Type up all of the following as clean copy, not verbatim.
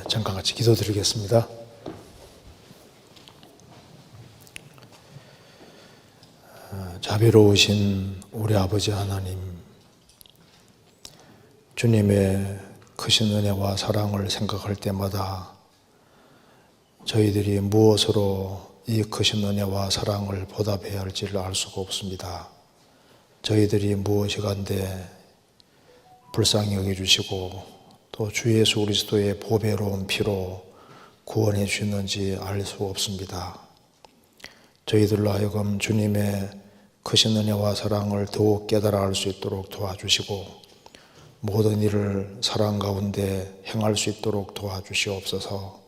잠깐 같이 기도드리겠습니다. 자비로우신 우리 아버지 하나님, 주님의 크신 은혜와 사랑을 생각할 때마다 저희들이 무엇으로 이 크신 은혜와 사랑을 보답해야 할지를 알 수가 없습니다. 저희들이 무엇이간데 불쌍히 여겨주시고 또 주 예수 그리스도의 보배로운 피로 구원해 주시는지 알 수 없습니다. 저희들로 하여금 주님의 크신 은혜와 사랑을 더욱 깨달아 알 수 있도록 도와주시고 모든 일을 사랑 가운데 행할 수 있도록 도와주시옵소서.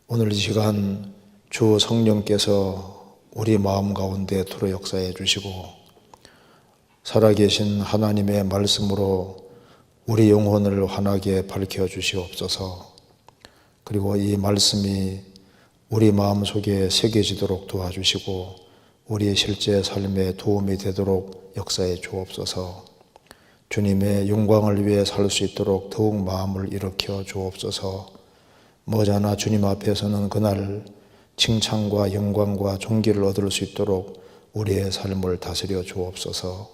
오늘 이 시간 주 성령께서 우리 마음 가운데 들어 역사해 주시고 살아계신 하나님의 말씀으로 우리 영혼을 환하게 밝혀 주시옵소서. 그리고 이 말씀이 우리 마음속에 새겨지도록 도와주시고 우리의 실제 삶에 도움이 되도록 역사해 주옵소서. 주님의 영광을 위해 살 수 있도록 더욱 마음을 일으켜 주옵소서. 머지않아 주님 앞에서는 그날 칭찬과 영광과 존귀를 얻을 수 있도록 우리의 삶을 다스려 주옵소서.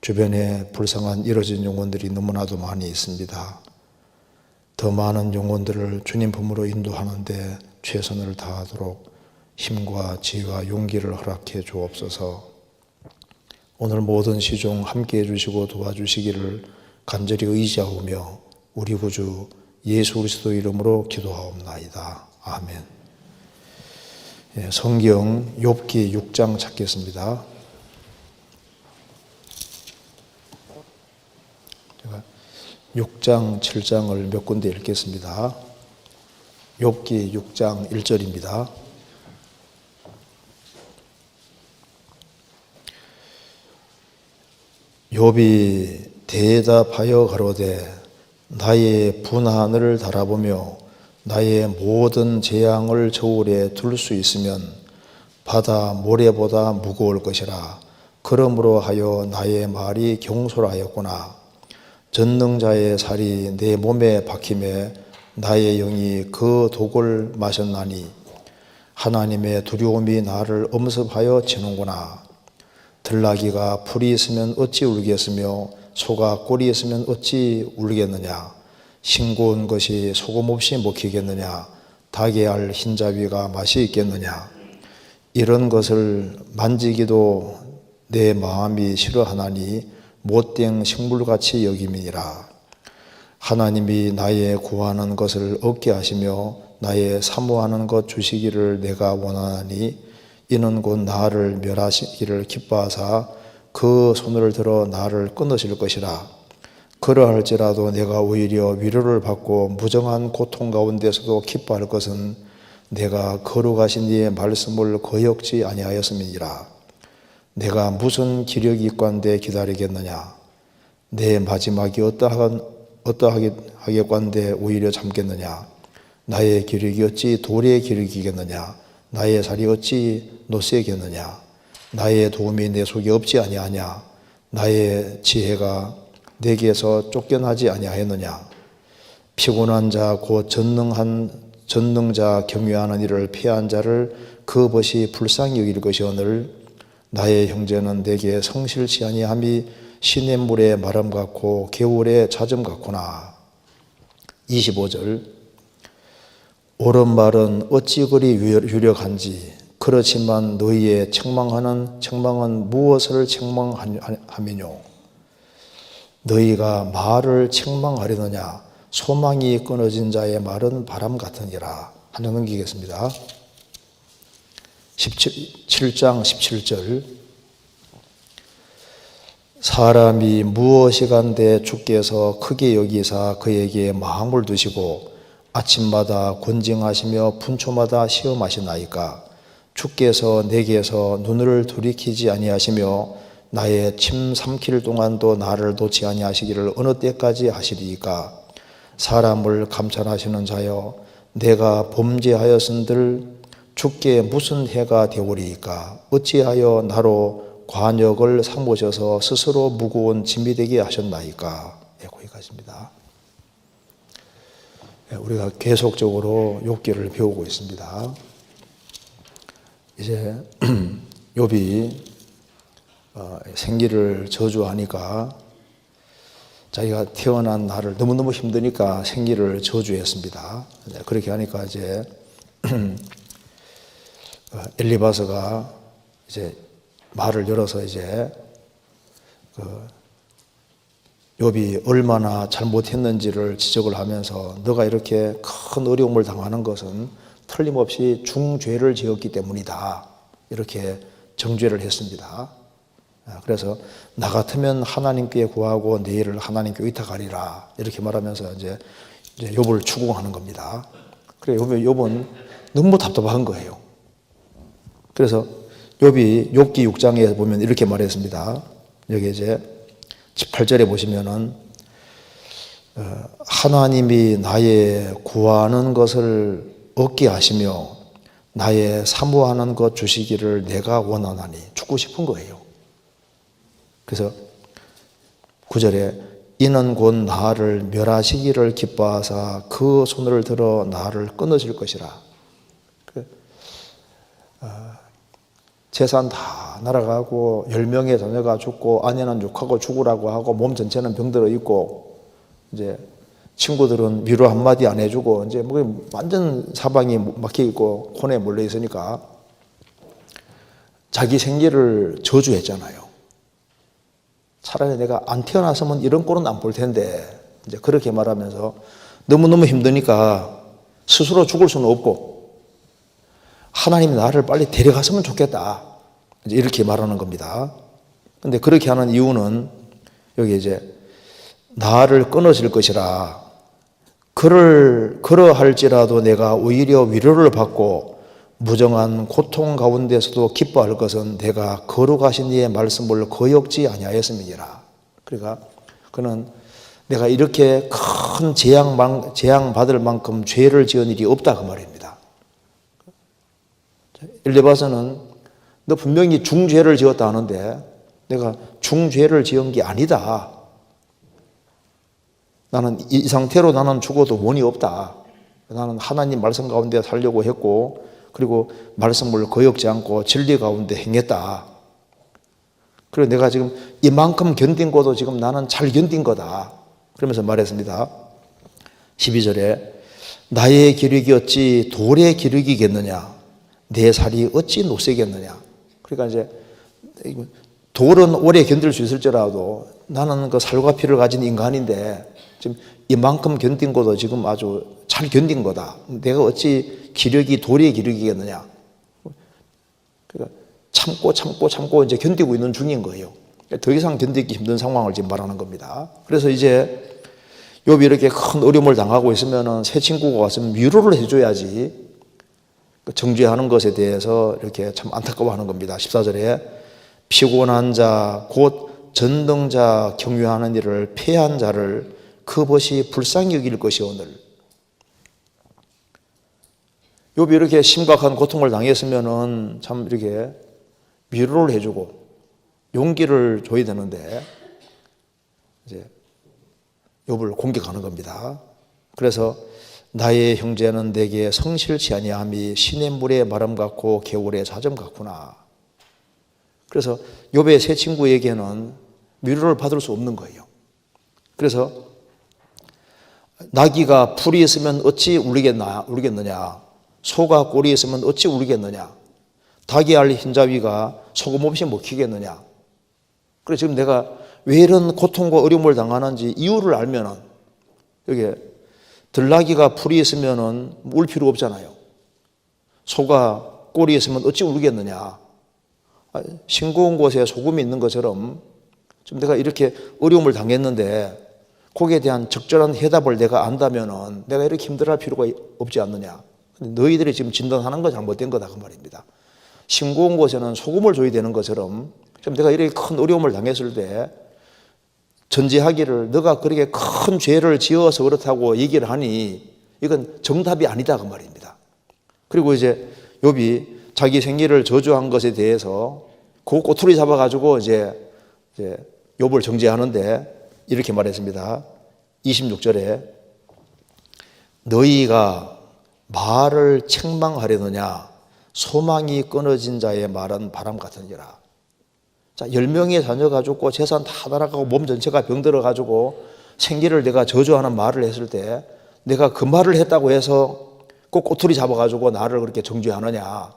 주변에 불쌍한 이뤄진 영혼들이 너무나도 많이 있습니다. 더 많은 영혼들을 주님 품으로 인도하는데 최선을 다하도록 힘과 지혜와 용기를 허락해 주옵소서. 오늘 모든 시종 함께해 주시고 도와주시기를 간절히 의지하오며 우리 구주 예수 그리스도 이름으로 기도하옵나이다. 아멘. 성경 욥기 6장 찾겠습니다. 제가 6장, 7장을 몇 군데 읽겠습니다. 욥기 6장 1절입니다. 욥이 대답하여 가로되 나의 분하늘을 달아보며 나의 모든 재앙을 저울에 둘 수 있으면 바다 모래보다 무거울 것이라. 그러므로 하여 나의 말이 경솔하였구나. 전능자의 살이 내 몸에 박힘에 나의 영이 그 독을 마셨나니 하나님의 두려움이 나를 엄습하여 치는구나. 들나귀가 풀이 있으면 어찌 울겠으며 소가 꼴이 있으면 어찌 울겠느냐. 싱거운 것이 소금 없이 먹히겠느냐. 닭의 알 흰자위가 맛이 있겠느냐. 이런 것을 만지기도 내 마음이 싫어하나니 못된 식물같이 여김이니라. 하나님이 나의 구하는 것을 얻게 하시며 나의 사모하는 것 주시기를 내가 원하나니 이는 곧 나를 멸하시기를 기뻐하사 그 손을 들어 나를 끊으실 것이라. 그러할지라도 내가 오히려 위로를 받고 무정한 고통 가운데서도 기뻐할 것은 내가 거룩하신 이의 말씀을 거역지 아니하였음이니라. 내가 무슨 기력이 있건대 기다리겠느냐. 내 마지막이 어떠하겠건대 오히려 잠겠느냐. 나의 기력이 어찌 돌의 기력이겠느냐. 나의 살이 어찌 노쇠겠느냐. 나의 도움이 내 속에 없지 아니하냐. 나의 지혜가 내게서 쫓겨나지 아니하였느냐. 피곤한 자 곧 전능자 경유하는 일을 피한 자를 그 벗이 불쌍히 여길 것이오늘 나의 형제는 내게 성실치 아니함이 시냇물의 마름 같고 겨울의 잦음 같구나. 25절. 옳은 말은 어찌 그리 유력한지 그렇지만 너희의 책망은 무엇을 책망하미뇨. 너희가 말을 책망하려느냐. 소망이 끊어진 자의 말은 바람 같으니라. 한 장 넘기겠습니다. 7장 17절. 사람이 무엇이간데 주께서 크게 여기사 그에게 마음을 두시고 아침마다 곤징하시며 분초마다 시험하시나이까. 주께서 내게서 눈을 돌이키지 아니하시며 나의 침 삼킬 동안도 나를 놓지 아니하시기를 어느 때까지 하시리이까. 사람을 감찰하시는 자여 내가 범죄하였은들 주께 무슨 해가 되오리이까. 어찌하여 나로 관역을 삼으셔서 스스로 무거운 짐이 되게 하셨나이까. 거기까지입니다. 우리가 계속적으로 욥기를 배우고 있습니다. 이제 욥이 생기를 저주하니까 자기가 태어난 날을 너무너무 힘드니까 생기를 저주했습니다. 그렇게 하니까 이제 엘리바스가 이제 말을 열어서 이제 욥이 얼마나 잘못했는지를 지적을 하면서 너가 이렇게 큰 어려움을 당하는 것은 틀림없이 중죄를 지었기 때문이다. 이렇게 정죄를 했습니다. 그래서 나 같으면 하나님께 구하고 내 일을 하나님께 의탁하리라. 이렇게 말하면서 이제 욥을 추궁하는 겁니다. 그래 욥은 너무 답답한 거예요. 그래서 욥이 욥기 6장에 보면 이렇게 말했습니다. 여기 이제 18절에 보시면은 하나님이 나의 구하는 것을 얻게 하시며 나의 사모하는 것 주시기를 내가 원하나니 죽고 싶은 거예요. 그래서 9절에 이는 곧 나를 멸하시기를 기뻐하사 그 손을 들어 나를 끊으실 것이라. 재산 다 날아가고 10명의 자녀가 죽고 아내는 욕하고 죽으라고 하고 몸 전체는 병들어 있고 이제 친구들은 위로 한마디 안 해주고 이제 뭐 완전 사방이 막혀 있고 혼에 몰려 있으니까 자기 생기를 저주했잖아요. 차라리 내가 안 태어났으면 이런 꼴은 안 볼 텐데 이제 그렇게 말하면서 너무너무 힘드니까 스스로 죽을 수는 없고 하나님이 나를 빨리 데려갔으면 좋겠다. 이제 이렇게 말하는 겁니다. 근데 그렇게 하는 이유는 여기 이제 나를 끊어질 것이라 그러할지라도 내가 오히려 위로를 받고 무정한 고통 가운데서도 기뻐할 것은 내가 거룩하신 이의 말씀을 거역지 아니하였음이니라. 그러니까 그는 내가 이렇게 큰 재앙 받을 만큼 죄를 지은 일이 없다 그 말입니다. 엘리바스는 너 분명히 중죄를 지었다 하는데 내가 중죄를 지은 게 아니다. 나는 이 상태로 나는 죽어도 원이 없다. 나는 하나님 말씀 가운데 살려고 했고 그리고 말씀을 거역지 않고 진리 가운데 행했다. 그리고 내가 지금 이만큼 견딘 것도 지금 나는 잘 견딘 거다. 그러면서 말했습니다. 12절에 나의 기력이 어찌 돌의 기력이겠느냐 내 살이 어찌 녹색이겠느냐. 그러니까 이제 돌은 오래 견딜 수 있을지라도 나는 그 살과 피를 가진 인간인데 지금 이만큼 견딘 것도 지금 아주 잘 견딘 거다. 내가 어찌 기력이 돌의 기력이겠느냐. 그러니까 참고 이제 견디고 있는 중인 거예요. 더 이상 견디기 힘든 상황을 지금 말하는 겁니다. 그래서 이제 욥이 이렇게 큰 어려움을 당하고 있으면은 새 친구가 왔으면 위로를 해줘야지. 정죄하는 것에 대해서 이렇게 참 안타까워하는 겁니다. 14절에 피곤한 자 곧 전등자 경유하는 일을 패한 자를 그 벗이 불쌍히 여길 것이오늘. 욥이 이렇게 심각한 고통을 당했으면은 참 이렇게 위로를 해주고 용기를 줘야 되는데 이제 욥을 공격하는 겁니다. 그래서 나의 형제는 내게 성실치 아니함이 시냇물의 마름 같고 개울의 자점 같구나. 그래서 욥의 세 친구에게는 위로를 받을 수 없는 거예요. 그래서 나귀가 풀이 있으면 어찌 울겠느냐. 소가 꼴이 있으면 어찌 울겠느냐. 닭이 알 흰자위가 소금 없이 먹히겠느냐. 그래서 지금 내가 왜 이런 고통과 어려움을 당하는지 이유를 알면은 여기 들나귀가 풀이 있으면은 울 필요 없잖아요. 소가 꼴이 있으면 어찌 울겠느냐. 싱거운 곳에 소금이 있는 것처럼 지금 내가 이렇게 어려움을 당했는데 거기에 대한 적절한 해답을 내가 안다면은 내가 이렇게 힘들어할 필요가 없지 않느냐. 너희들이 지금 진단하는 건 잘못된 거다 그 말입니다. 싱거운 곳에는 소금을 줘야 되는 것처럼 지금 내가 이렇게 큰 어려움을 당했을 때 전제하기를 너가 그렇게 큰 죄를 지어서 그렇다고 얘기를 하니 이건 정답이 아니다 그 말입니다. 그리고 이제 욥이 자기 생기를 저주한 것에 대해서 그 꼬투리 잡아가지고 이제 욥을 정죄하는데 이렇게 말했습니다. 26절에 너희가 말을 책망하려느냐? 소망이 끊어진 자의 말은 바람 같으니라. 자, 10명의 자녀가 죽고 재산 다 날아가고 몸 전체가 병들어 가지고 생기를 내가 저주하는 말을 했을 때 내가 그 말을 했다고 해서 꼭 꼬투리 잡아가지고 나를 그렇게 정죄하느냐?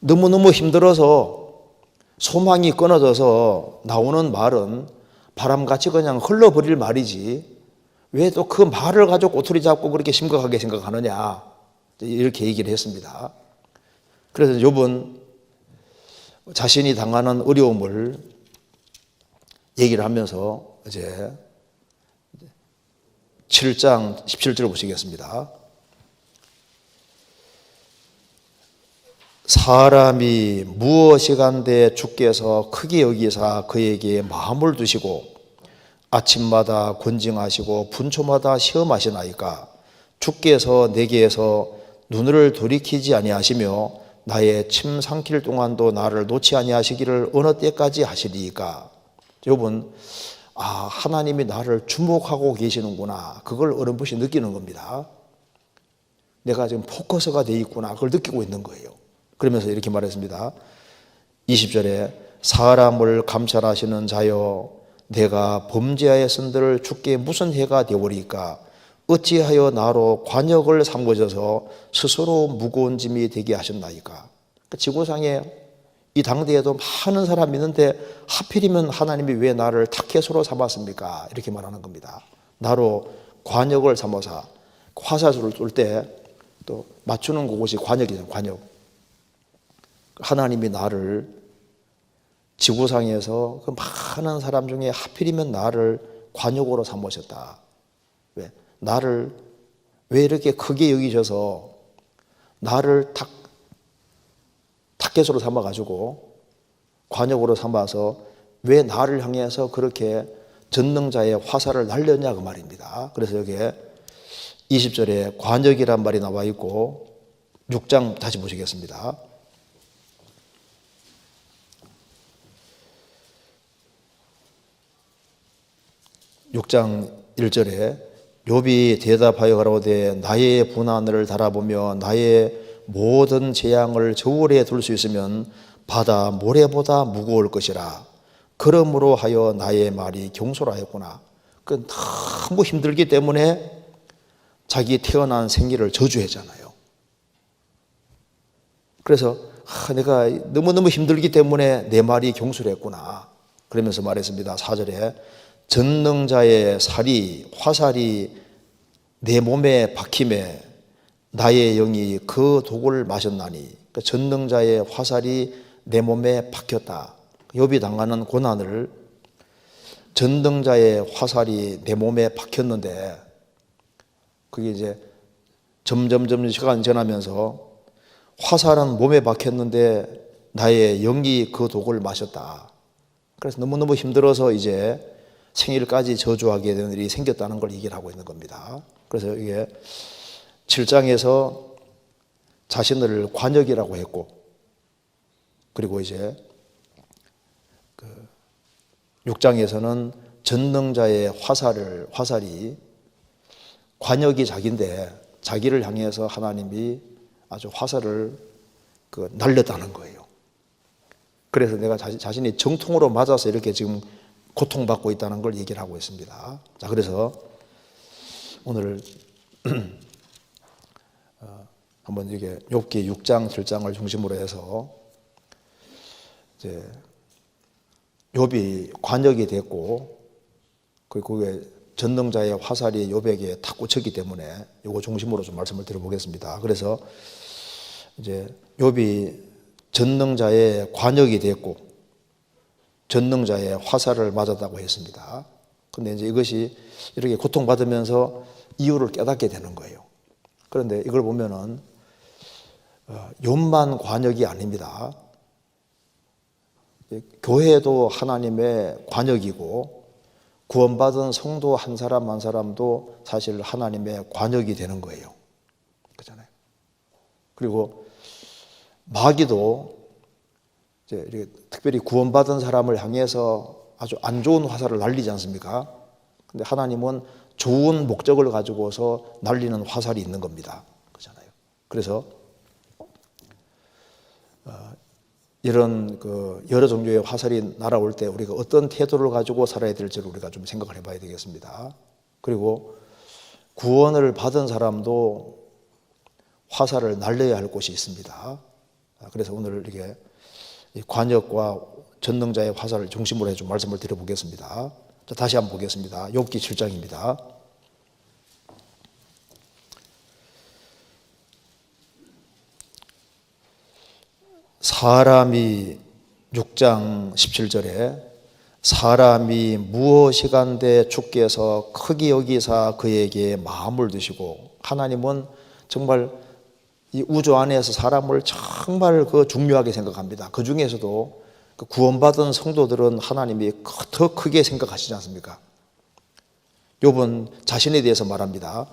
너무너무 힘들어서 소망이 끊어져서 나오는 말은 바람같이 그냥 흘러버릴 말이지 왜 또 그 말을 가지고 꼬투리 잡고 그렇게 심각하게 생각하느냐? 이렇게 얘기를 했습니다. 그래서 욥은 자신이 당하는 어려움을 얘기를 하면서 이제 7장 17절 보시겠습니다. 사람이 무엇이간데 주께서 크게 여기사 그에게 마음을 두시고 아침마다 권징하시고 분초마다 시험하시나이까. 주께서 내게서 눈을 돌이키지 아니하시며 나의 침 삼킬 동안도 나를 놓지 아니하시기를 어느 때까지 하시리이까. 욥은 하나님이 나를 주목하고 계시는구나, 그걸 어렴풋이 느끼는 겁니다. 내가 지금 포커스가 돼 있구나, 그걸 느끼고 있는 거예요. 그러면서 이렇게 말했습니다. 20절에 사람을 감찰하시는 자여, 내가 범죄하였은들 주께 무슨 해가 되오리까. 어찌하여 나로 관역을 삼으셔서 스스로 무거운 짐이 되게 하셨나이까. 지구상에 이 당대에도 많은 사람이 있는데 하필이면 하나님이 왜 나를 타켓으로 삼았습니까? 이렇게 말하는 겁니다. 나로 관역을 삼아서 화살을 쏠 때 또 맞추는 그곳이 관역이잖아요. 관역. 하나님이 나를 지구상에서 그 많은 사람 중에 하필이면 나를 관역으로 삼으셨다. 왜? 나를 왜 이렇게 크게 여기셔서 나를 타켓으로 삼아가지고 관역으로 삼아서 왜 나를 향해서 그렇게 전능자의 화살을 날렸냐 그 말입니다. 그래서 여기에 20절에 관역이란 말이 나와 있고 6장 다시 보시겠습니다. 6장 1절에 욥이 대답하여 가로되 나의 분한을 달아보며 나의 모든 재앙을 저울에 둘 수 있으면 바다 모래보다 무거울 것이라. 그러므로 하여 나의 말이 경솔하였구나. 그 너무 힘들기 때문에 자기 태어난 생기를 저주했잖아요. 그래서 내가 너무너무 힘들기 때문에 내 말이 경솔했구나. 그러면서 말했습니다. 4절에 전능자의 화살이 내 몸에 박힘에 나의 영이 그 독을 마셨나니. 그러니까 전능자의 화살이 내 몸에 박혔다. 욥이 당하는 고난을 전능자의 화살이 내 몸에 박혔는데 그게 이제 점점 시간이 지나면서 화살은 몸에 박혔는데 나의 영이 그 독을 마셨다. 그래서 너무너무 힘들어서 이제 생일까지 저주하게 되는 일이 생겼다는 걸 얘기를 하고 있는 겁니다. 그래서 이게 7장에서 자신을 관역이라고 했고, 그리고 이제 6장에서는 전능자의 화살이 관역이 자기인데 자기를 향해서 하나님이 아주 화살을 날렸다는 거예요. 그래서 내가 자신이 정통으로 맞아서 이렇게 지금 고통받고 있다는 걸 얘기를 하고 있습니다. 자, 그래서 오늘 한번 이게 욥기 6장, 7장을 중심으로 해서 이제 욥이 관역이 됐고 그리고 그게 전능자의 화살이 욥에게 탁 꽂혔기 때문에 이거 중심으로 좀 말씀을 드려보겠습니다. 그래서 이제 욥이 전능자의 관역이 됐고 전능자의 화살을 맞았다고 했습니다. 그런데 이제 이것이 이렇게 고통받으면서 이유를 깨닫게 되는 거예요. 그런데 이걸 보면은 욥만 관역이 아닙니다. 교회도 하나님의 관역이고 구원받은 성도 한 사람 한 사람도 사실 하나님의 관역이 되는 거예요. 그렇잖아요. 그리고 마귀도 이제 이렇게 특별히 구원받은 사람을 향해서 아주 안 좋은 화살을 날리지 않습니까? 근데 하나님은 좋은 목적을 가지고서 날리는 화살이 있는 겁니다. 그렇잖아요. 그래서 이런 여러 종류의 화살이 날아올 때 우리가 어떤 태도를 가지고 살아야 될지를 우리가 좀 생각을 해봐야 되겠습니다. 그리고 구원을 받은 사람도 화살을 날려야 할 곳이 있습니다. 그래서 오늘 이렇게 관역과 전능자의 화살을 중심으로 해서 말씀을 드려보겠습니다. 자, 다시 한번 보겠습니다. 욥기 7장입니다. 사람이 6장 17절에 사람이 무엇이간데 주께서 크게 여기사 그에게 마음을 두시고, 하나님은 정말 이 우주 안에서 사람을 정말 중요하게 생각합니다. 그 중에서도 구원받은 성도들은 하나님이 더 크게 생각하시지 않습니까? 욥은 자신에 대해서 말합니다.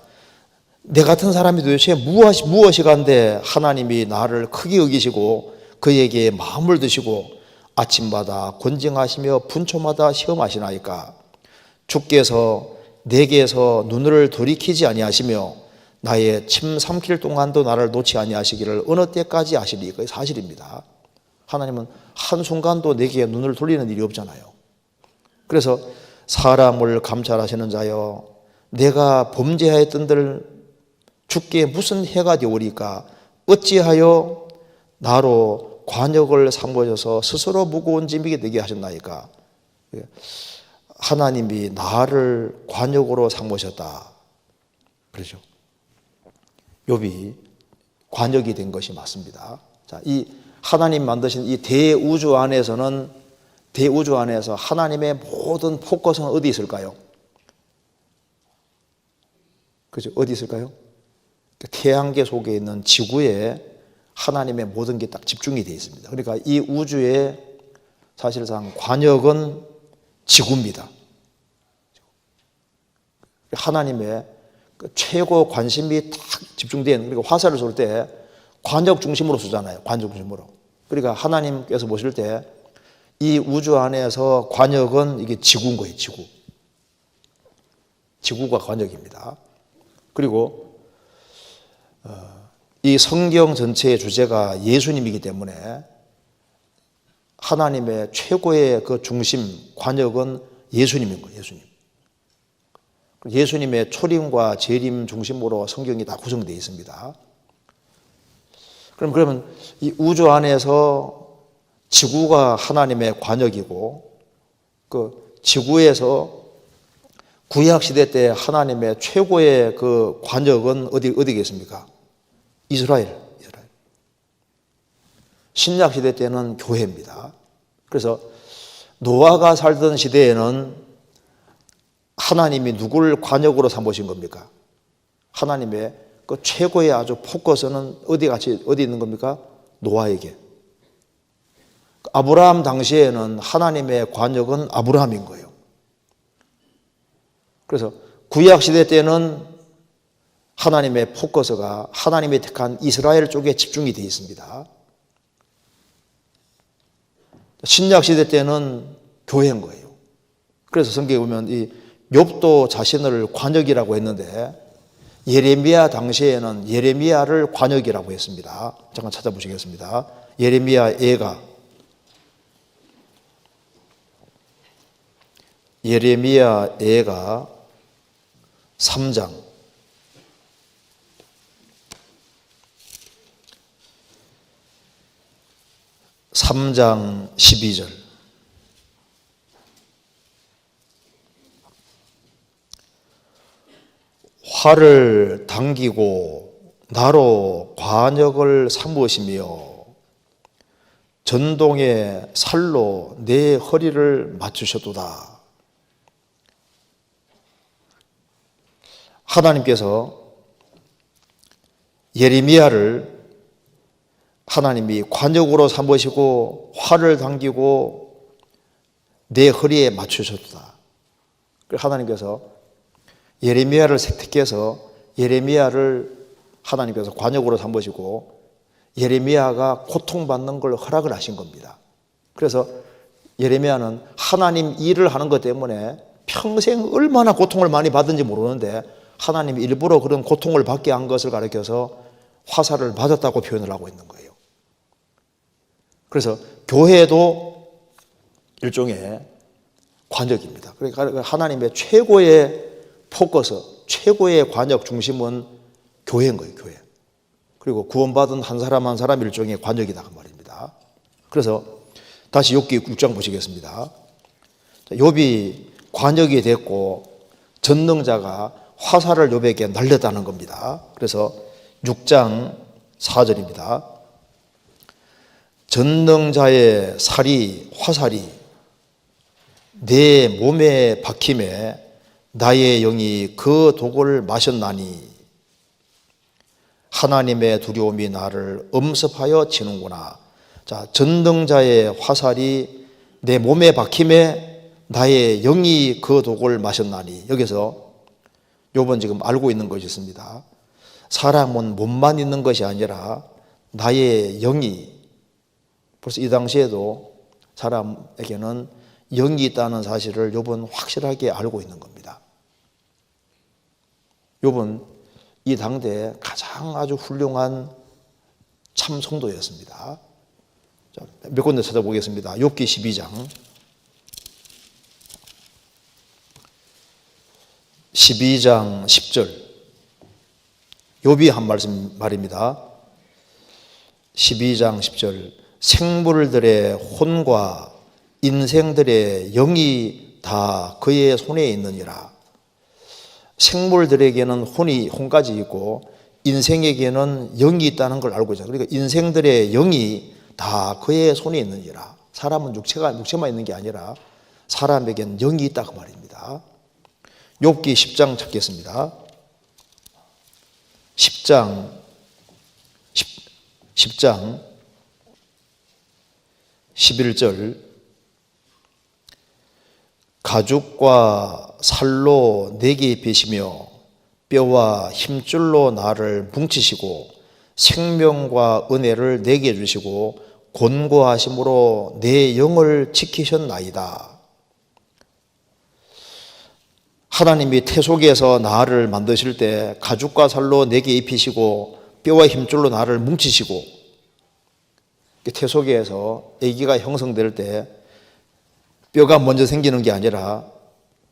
내 같은 사람이 도대체 무엇이간데 하나님이 나를 크게 여기시고 그에게 마음을 두시고 아침마다 권징하시며 분초마다 시험하시나이까. 주께서 내게서 눈을 돌이키지 아니하시며 나의 침 삼킬 동안도 나를 놓지 아니하시기를 어느 때까지 하시리. 그게 사실입니다. 하나님은 한순간도 내게 눈을 돌리는 일이 없잖아요. 그래서 사람을 감찰하시는 자여, 내가 범죄하였던들 주께 무슨 해가 되오리까? 어찌하여 나로 관역을 삼으셔서 스스로 무거운 짐이게 되게 하셨나이까? 하나님이 나를 관역으로 삼으셨다. 그렇죠? 욥이 관역이 된 것이 맞습니다. 자, 이 하나님 만드신 이 대우주 안에서는, 대우주 안에서 하나님의 모든 포커스는 어디 있을까요? 그죠? 어디 있을까요? 태양계 속에 있는 지구에 하나님의 모든 게 딱 집중이 되어 있습니다. 그러니까 이 우주의 사실상 관역은 지구입니다. 하나님의 최고 관심이 딱 집중된, 그리고 화살을 쏠 때 관역 중심으로 쏘잖아요. 관역 중심으로. 그러니까 하나님께서 보실 때 이 우주 안에서 관역은 이게 지구인 거예요. 지구. 지구가 관역입니다. 그리고 이 성경 전체의 주제가 예수님이기 때문에 하나님의 최고의 그 중심, 관역은 예수님인 거예요. 예수님. 예수님의 초림과 재림 중심으로 성경이 다 구성되어 있습니다. 그러면 이 우주 안에서 지구가 하나님의 관역이고, 그 지구에서 구약시대 때 하나님의 최고의 그 관역은 어디겠습니까? 이스라엘. 신약시대 때는 교회입니다. 그래서 노아가 살던 시대에는 하나님이 누구를 관역으로 삼으신 겁니까? 하나님의 그 최고의 아주 포커스는 어디 있는 겁니까? 노아에게. 아브라함 당시에는 하나님의 관역은 아브라함인 거예요. 그래서 구약시대 때는 하나님의 포커스가 하나님이 택한 이스라엘 쪽에 집중이 되어 있습니다. 신약시대 때는 교회인 거예요. 그래서 성경에 보면 이 욥도 자신을 관역이라고 했는데, 예레미야 당시에는 예레미야를 관역이라고 했습니다. 잠깐 찾아보시겠습니다. 예레미야 애가 3장 12절. 활을 당기고 나로 관역을 삼으시며 전동의 살로 내 허리를 맞추셨도다. 하나님께서 예레미야를 하나님이 관역으로 삼으시고 활을 당기고 내 허리에 맞추셨다. 하나님께서 예레미야를 택해서 예레미야를 하나님께서 관역으로 삼으시고 예레미야가 고통받는 걸 허락을 하신 겁니다. 그래서 예레미야는 하나님 일을 하는 것 때문에 평생 얼마나 고통을 많이 받은지 모르는데 하나님이 일부러 그런 고통을 받게 한 것을 가리켜서 화살을 맞았다고 표현을 하고 있는 거예요. 그래서 교회도 일종의 관역입니다. 그러니까 하나님의 최고의 포커스, 최고의 관역 중심은 교회인 거예요, 교회. 그리고 구원받은 한 사람 한 사람 일종의 관역이다 그 말입니다. 그래서 다시 욥기 6장 보시겠습니다. 욥이 관역이 됐고 전능자가 화살을 욥에게 날렸다는 겁니다. 그래서 6장 4절입니다. 전능자의 살이 화살이 내 몸에 박힘에 나의 영이 그 독을 마셨나니 하나님의 두려움이 나를 엄습하여 치는구나. 자, 전능자의 화살이 내 몸에 박힘에 나의 영이 그 독을 마셨나니. 여기서 욥은 지금 알고 있는 것이 있습니다. 사람은 몸만 있는 것이 아니라 나의 영이, 벌써 이 당시에도 사람에게는 영이 있다는 사실을 욥은 확실하게 알고 있는 겁니다. 욥은 이 당대에 가장 아주 훌륭한 참 성도였습니다. 자, 몇 군데 찾아보겠습니다. 욥기 12장 10절 욥이 한 말입니다. 12장 10절 생물들의 혼과 인생들의 영이 다 그의 손에 있느니라. 생물들에게는 혼까지 있고 인생에게는 영이 있다는 걸 알고 있잖아요. 그러니까 인생들의 영이 다 그의 손에 있느니라. 사람은 육체만 있는 게 아니라 사람에게는 영이 있다 그 말입니다. 욥기 10장 찾겠습니다. 10장 11절 가죽과 살로 내게 입히시며 뼈와 힘줄로 나를 뭉치시고 생명과 은혜를 내게 주시고 곤고하심으로 내 영을 지키셨나이다. 하나님이 태 속에서 나를 만드실 때 가죽과 살로 내게 입히시고 뼈와 힘줄로 나를 뭉치시고, 태 속에서 아기가 형성될 때 뼈가 먼저 생기는 게 아니라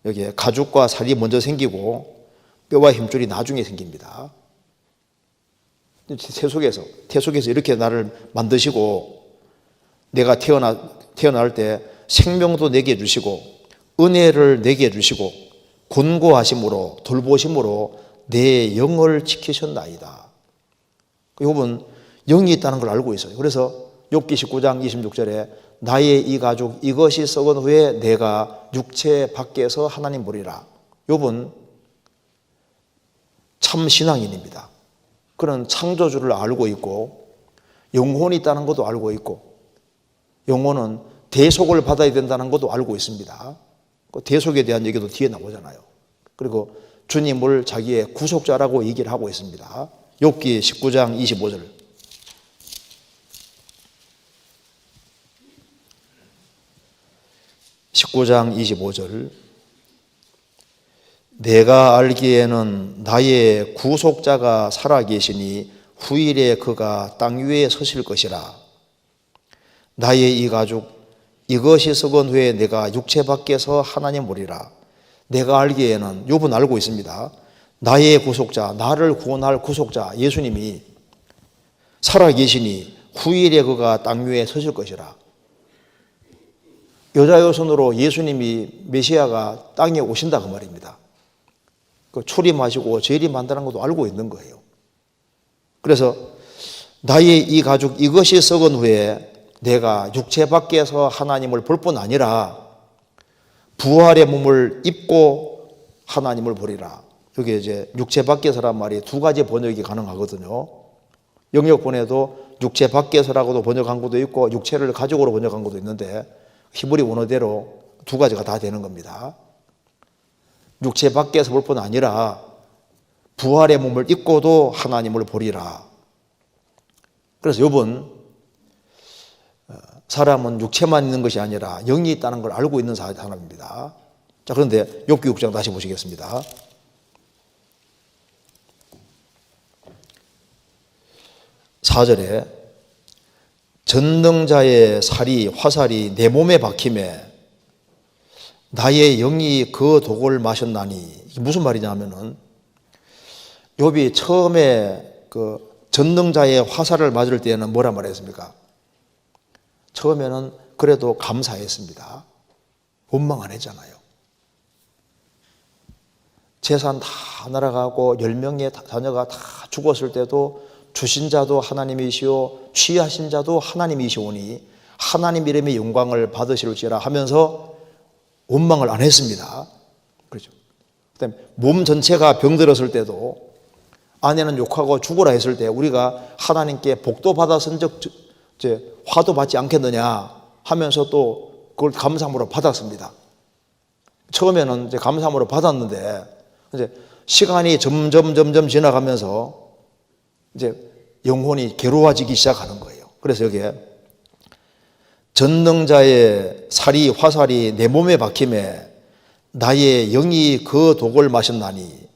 여기에 가죽과 살이 먼저 생기고 뼈와 힘줄이 나중에 생깁니다. 태 속에서 이렇게 나를 만드시고 내가 태어날 때 생명도 내게 주시고 은혜를 내게 주시고 곤고하심으로 돌보심으로 내 영을 지키셨나이다. 욥은 영이 있다는 걸 알고 있어요. 그래서 욥기 19장 26절에 나의 이 가죽 이것이 썩은 후에 내가 육체 밖에서 하나님 보리라. 욥은 참 신앙인입니다. 그는 창조주를 알고 있고 영혼이 있다는 것도 알고 있고 영혼은 대속을 받아야 된다는 것도 알고 있습니다. 대속에 대한 얘기도 뒤에 나오잖아요. 그리고 주님을 자기의 구속자라고 얘기를 하고 있습니다. 욥기 19장 25절 내가 알기에는 나의 구속자가 살아계시니 후일에 그가 땅 위에 서실 것이라. 나의 이 가죽 이것이 썩은 후에 내가 육체 밖에서 하나님 보리라. 내가 알기에는, 욥은 알고 있습니다. 나의 구속자, 나를 구원할 구속자 예수님이 살아계시니 후일에 그가 땅 위에 서실 것이라. 여자의 손으로 예수님이 메시아가 땅에 오신다 그 말입니다. 그 초림하시고 재림한다는 것도 알고 있는 거예요. 그래서 나의 이 가죽 이것이 썩은 후에 내가 육체 밖에서 하나님을 볼 뿐 아니라 부활의 몸을 입고 하나님을 보리라. 여기 이제 육체 밖에서란 말이 두 가지 번역이 가능하거든요. 영역본에도 육체 밖에서라고도 번역한 것도 있고 육체를 가죽으로 번역한 것도 있는데 히브리 원어대로 두 가지가 다 되는 겁니다. 육체 밖에서 볼 뿐 아니라 부활의 몸을 입고도 하나님을 보리라. 그래서 욥은 사람은 육체만 있는 것이 아니라 영이 있다는 걸 알고 있는 사람입니다. 자, 자, 그런데 욥기 6장 다시 보시겠습니다. (4절에) 전능자의 살이 화살이 내 몸에 박힘에 나의 영이 그 독을 마셨나니. 이게 무슨 말이냐면은 욥이 처음에 그 전능자의 화살을 맞을 때에는 뭐라 말했습니까? 처음에는 그래도 감사했습니다. 원망 안 했잖아요. 재산 다 날아가고 10명의 자녀가 다 죽었을 때도 주신 자도 하나님이시오 취하신 자도 하나님이시오니 하나님 이름의 영광을 받으실지라 하면서 원망을 안 했습니다. 그렇죠. 그다음에 몸 전체가 병들었을 때도 아내는 욕하고 죽으라 했을 때 우리가 하나님께 복도 받았은즉 화도 받지 않겠느냐 하면서 또 그걸 감사함으로 받았습니다. 처음에는 이제 감사함으로 받았는데 이제 시간이 점점 지나가면서 이제 영혼이 괴로워지기 시작하는 거예요. 그래서 여기에 전능자의 살이 화살이 내 몸에 박힘에 나의 영이 그 독을 마셨나니.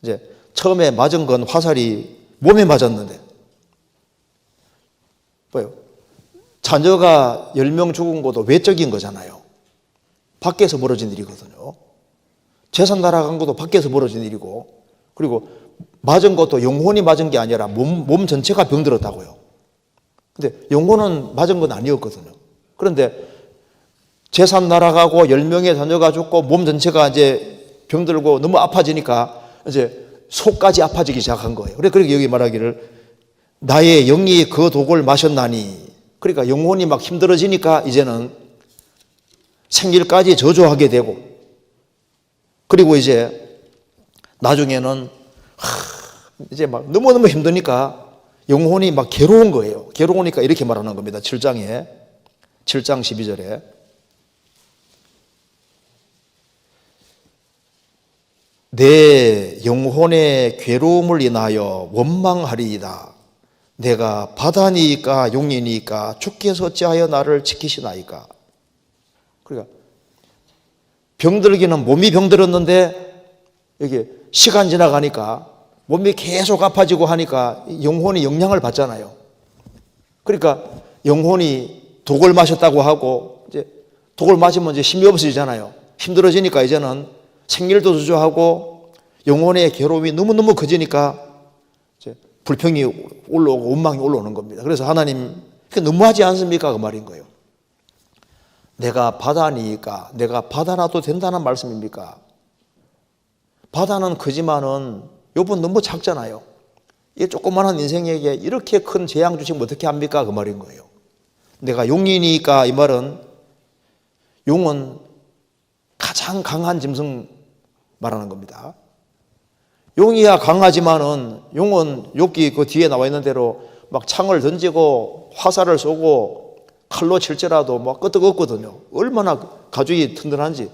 이제 처음에 맞은 건 화살이 몸에 맞았는데 뭐요? 자녀가 10명 죽은 것도 외적인 거잖아요. 밖에서 벌어진 일이거든요. 재산 날아간 것도 밖에서 벌어진 일이고, 그리고 맞은 것도 영혼이 맞은 게 아니라 몸 전체가 병들었다고요. 근데 영혼은 맞은 건 아니었거든요. 그런데 재산 날아가고 10명의 자녀가 죽고 몸 전체가 이제 병들고 너무 아파지니까 이제 속까지 아파지기 시작한 거예요. 그러니까 여기 말하기를 나의 영이 그 독을 마셨나니. 그러니까 영혼이 막 힘들어지니까 이제는 생일까지 저주하게 되고, 그리고 이제 나중에는 이제 막 너무너무 힘드니까 영혼이 막 괴로운 거예요. 괴로우니까 이렇게 말하는 겁니다. 7장 12절에 내 영혼의 괴로움을 인하여 원망하리이다. 내가 바다니까 용이니까 주께서 어찌하여 나를 지키시나이까. 그러니까 병들기는 몸이 병들었는데 이게 시간 지나가니까 몸이 계속 아파지고 하니까 영혼이 영향을 받잖아요. 그러니까 영혼이 독을 마셨다고 하고 이제 독을 마시면 이제 힘이 없어지잖아요. 힘들어지니까 이제는 생일도 저주하고 영혼의 괴로움이 너무너무 커지니까 이제 불평이 올라오고 원망이 올라오는 겁니다. 그래서 하나님 너무하지 않습니까? 그 말인 거예요. 내가 바다니까 내가 바다라도 된다는 말씀입니까? 바다는 크지만은 욥은 너무 작잖아요. 이 조그마한 인생에게 이렇게 큰 재앙 주시면 어떻게 합니까? 그 말인 거예요. 내가 용이니까 이 말은 용은 가장 강한 짐승 말하는 겁니다. 용이야 강하지만은 용은 욥기 그 뒤에 나와 있는 대로 막 창을 던지고 화살을 쏘고 칼로 칠지라도 막 끄떡없거든요. 얼마나 가죽이 튼튼한지.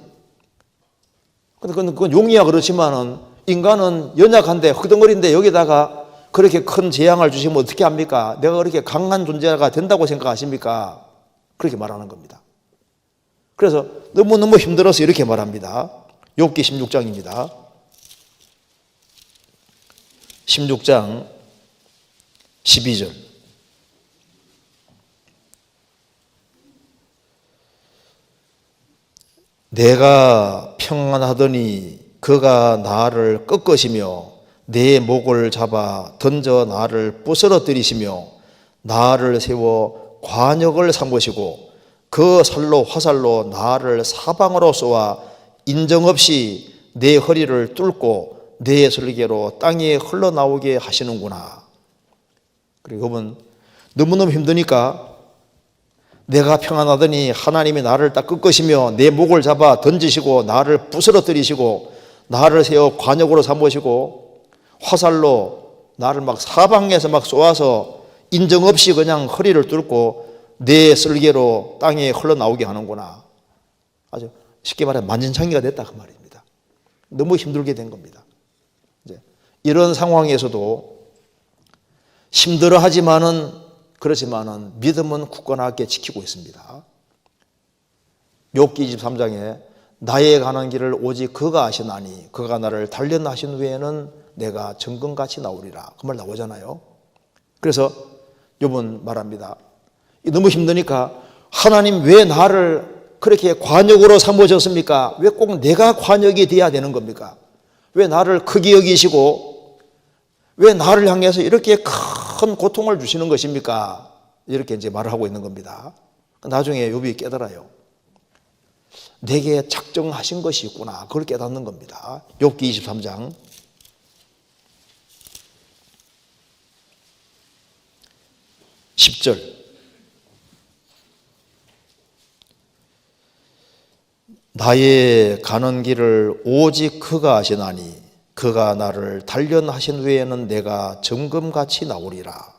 근데 그건 용이야 그렇지만은 인간은 연약한데 허덩어리인데 여기다가 그렇게 큰 재앙을 주시면 어떻게 합니까? 내가 그렇게 강한 존재가 된다고 생각하십니까? 그렇게 말하는 겁니다. 그래서 너무너무 힘들어서 이렇게 말합니다. 욥기 16장입니다. 16장 12절. 내가 평안하더니 그가 나를 꺾으시며 내 목을 잡아 던져 나를 부스러뜨리시며 나를 세워 관역을 삼으시고 그 살로 화살로 나를 사방으로 쏘아 인정없이 내 허리를 뚫고 내 설계로 땅에 흘러나오게 하시는구나. 그리고 그분 너무너무 힘드니까 내가 평안하더니 하나님이 나를 딱 꺾으시며 내 목을 잡아 던지시고 나를 부스러뜨리시고 나를 세워 관역으로 삼으시고 화살로 나를 막 사방에서 막 쏘아서 인정없이 그냥 허리를 뚫고 내 쓸개로 땅에 흘러나오게 하는구나. 아주 쉽게 말해 만신창이가 됐다 그 말입니다. 너무 힘들게 된 겁니다. 이제 이런 상황에서도 힘들어하지만은 그렇지만은 믿음은 굳건하게 지키고 있습니다. 욥기 23장에 나에 관한 길을 오직 그가 아시나니 그가 나를 단련하신 후에는 내가 정금같이 나오리라. 그 말 나오잖아요. 그래서 욥은 말합니다. 너무 힘드니까 하나님 왜 나를 그렇게 관역으로 삼으셨습니까? 왜 꼭 내가 관역이 돼야 되는 겁니까? 왜 나를 크게 여기시고 왜 나를 향해서 이렇게 큰 고통을 주시는 것입니까? 이렇게 이제 말을 하고 있는 겁니다. 나중에 욥이 깨달아요. 내게 작정하신 것이 있구나. 그걸 깨닫는 겁니다. 욥기 23장 10절. 나의 가는 길을 오직 그가 아시나니 그가 나를 단련하신 후에는 내가 정금같이 나오리라.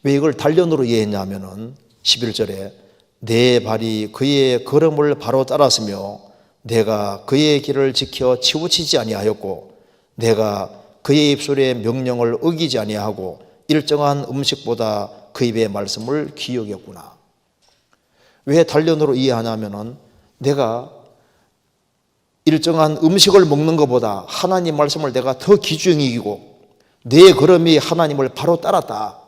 왜 이걸 단련으로 이해했냐면은 11절에 내 발이 그의 걸음을 바로 따랐으며 내가 그의 길을 지켜 치우치지 아니하였고 내가 그의 입술의 명령을 어기지 아니하고 일정한 음식보다 그 입의 말씀을 귀히 여겼구나. 왜 단련으로 이해하냐면은 내가 일정한 음식을 먹는 것보다 하나님 말씀을 내가 더 귀중히 여기고 내 걸음이 하나님을 바로 따랐다.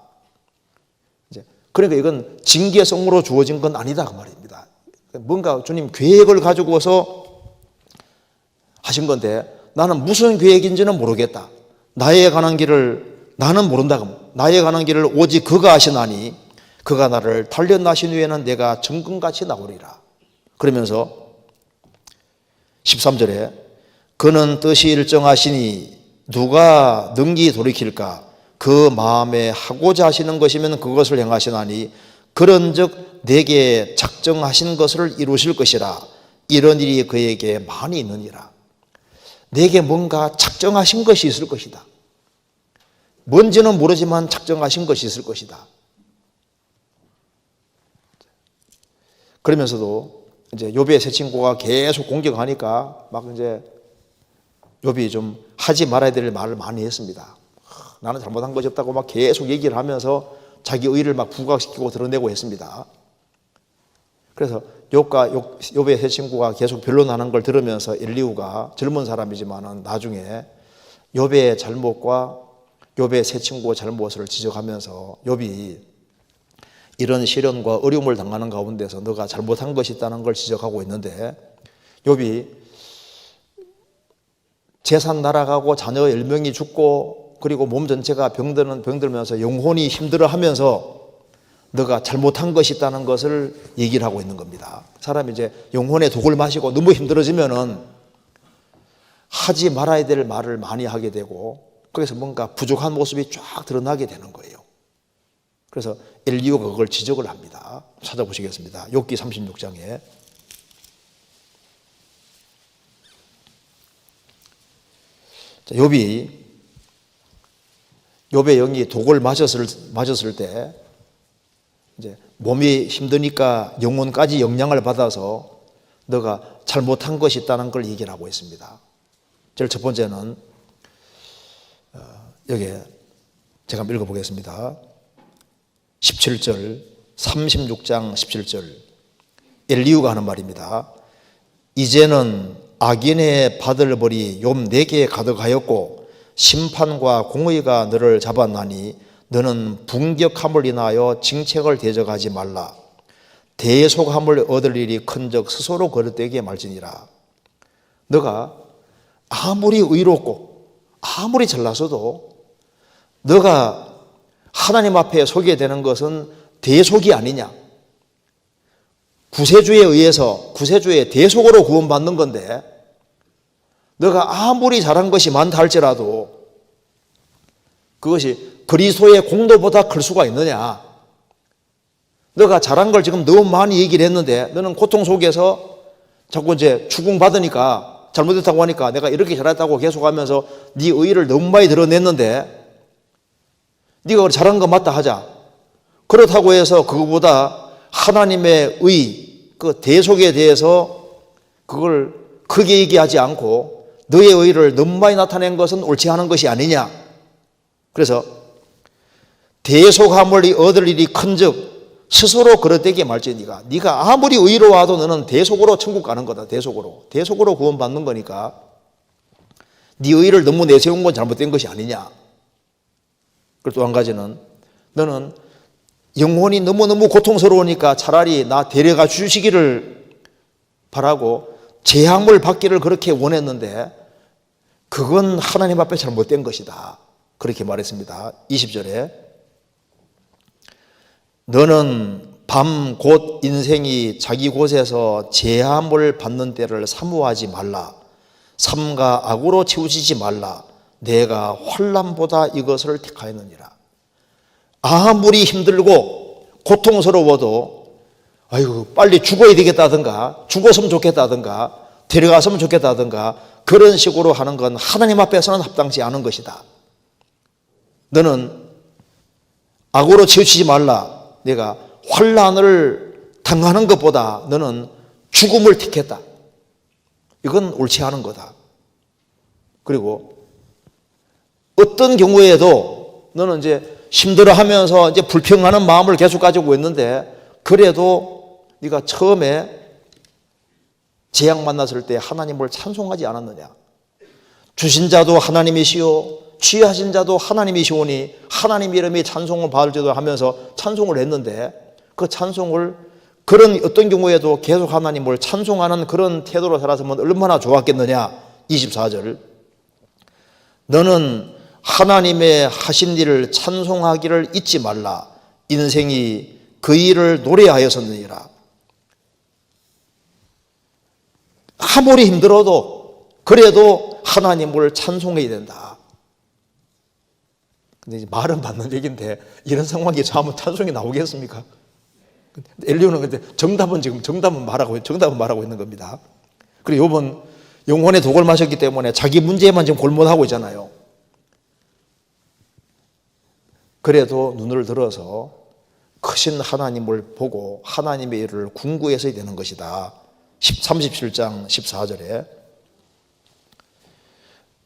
그러니까 이건 징계성으로 주어진 건 아니다 그 말입니다. 뭔가 주님 계획을 가지고서 하신 건데 나는 무슨 계획인지는 모르겠다. 나에 관한 길을 나는 모른다. 나에 관한 길을 오직 그가 아시나니 그가 나를 단련하신 후에는 내가 정금같이 나오리라. 그러면서 13절에 그는 뜻이 일정하시니 누가 능히 돌이킬까? 그 마음에 하고자 하시는 것이면 그것을 행하시나니 그런즉 내게 작정하신 것을 이루실 것이라. 이런 일이 그에게 많이 있느니라. 내게 뭔가 작정하신 것이 있을 것이다. 뭔지는 모르지만 작정하신 것이 있을 것이다. 그러면서도 이제 욥의 세 친구가 계속 공격하니까 막 이제 욥이 좀 하지 말아야 될 말을 많이 했습니다. 나는 잘못한 것이 없다고 막 계속 얘기를 하면서 자기 의의를 막 부각시키고 드러내고 했습니다. 그래서 욥의 세 친구가 계속 변론하는 걸 들으면서 엘리후가 젊은 사람이지만은 나중에 욥의 잘못과 욥의 세 친구의 잘못을 지적하면서 욥이 이런 시련과 어려움을 당하는 가운데서 너가 잘못한 것이 있다는 걸 지적하고 있는데 욥이 재산 날아가고 자녀 10명이 죽고 그리고 몸 전체가 병들면서 영혼이 힘들어하면서 너가 잘못한 것이 있다는 것을 얘기를 하고 있는 겁니다. 사람이 이제 영혼의 독을 마시고 너무 힘들어지면은 하지 말아야 될 말을 많이 하게 되고 거기서 뭔가 부족한 모습이 쫙 드러나게 되는 거예요. 그래서 엘리후가 그걸 지적을 합니다. 찾아보시겠습니다. 욥기 36장에 욥의 영이 독을 맞았을 때 이제 몸이 힘드니까 영혼까지 영향을 받아서 너가 잘못한 것이 있다는 걸 얘기를 하고 있습니다. 제일 첫 번째는 여기 제가 한번 읽어보겠습니다. 17절 36장 17절 엘리후가 하는 말입니다. 이제는 악인의 받을 벌이 욥 내게 가득하였고 심판과 공의가 너를 잡았나니 너는 분격함을 인하여 징책을 대적하지 말라. 대속함을 얻을 일이 큰즉 스스로 거듭되게 말지니라. 너가 아무리 의롭고 아무리 잘나서도 너가 하나님 앞에 서게 되는 것은 대속이 아니냐. 구세주에 의해서 구세주의 대속으로 구원받는 건데 너가 아무리 잘한 것이 많다 할지라도 그것이 그리스도의 공로보다 클 수가 있느냐. 너가 잘한 걸 지금 너무 많이 얘기를 했는데 너는 고통 속에서 자꾸 이제 추궁받으니까 잘못했다고 하니까 내가 이렇게 잘했다고 계속하면서 네 의의를 너무 많이 드러냈는데 네가 잘한 거 맞다 하자. 그렇다고 해서 그거보다 하나님의 의, 그 대속에 대해서 그걸 크게 얘기하지 않고 너의 의의를 너무 많이 나타낸 것은 옳지 않은 것이 아니냐. 그래서 대속함을 얻을 일이 큰즉 스스로 그릇되게 말지니가 네가 아무리 의로와도 너는 대속으로 천국 가는 거다. 대속으로 구원받는 거니까 네 의를 너무 내세운 건 잘못된 것이 아니냐. 그리고 또 한 가지는 너는 영혼이 너무너무 고통스러우니까 차라리 나 데려가 주시기를 바라고 재앙을 받기를 그렇게 원했는데 그건 하나님 앞에 잘못된 것이다. 그렇게 말했습니다. 20절에 너는 밤 곧 인생이 자기 곳에서 재함을 받는 때를 사모하지 말라. 삼가 악으로 치우치지 말라. 내가 환난보다 이것을 택하였느니라. 아무리 힘들고 고통스러워도 아이고 빨리 죽어야 되겠다든가 죽었으면 좋겠다든가 데려갔으면 좋겠다든가 그런 식으로 하는 건 하나님 앞에서는 합당치 않은 것이다. 너는 악으로 치우치지 말라. 내가 환난을 당하는 것보다 너는 죽음을 택했다. 이건 옳지 않은 거다. 그리고 어떤 경우에도 너는 이제 힘들어하면서 이제 불평하는 마음을 계속 가지고 있는데 그래도 네가 처음에 재앙 만났을 때 하나님을 찬송하지 않았느냐. 주신 자도 하나님이시오 취하신 자도 하나님이시오니 하나님 이름이 찬송을 받을지도 하면서 찬송을 했는데 그 찬송을 그런 어떤 경우에도 계속 하나님을 찬송하는 그런 태도로 살았으면 얼마나 좋았겠느냐. 24절 너는 하나님의 하신 일을 찬송하기를 잊지 말라. 인생이 그 일을 노래하였었느니라. 아무리 힘들어도 그래도 하나님을 찬송해야 된다. 근데 말은 맞는 얘기인데 이런 상황에서 하면 찬송이 나오겠습니까? 엘리야는 근데 정답은 말하고 있는 겁니다. 그리고 이번 영혼의 독을 마셨기 때문에 자기 문제에만 지금 골몰하고 있잖아요. 그래도 눈을 들어서 크신 하나님을 보고 하나님의 일을 궁구해서야 되는 것이다. 37장 14절에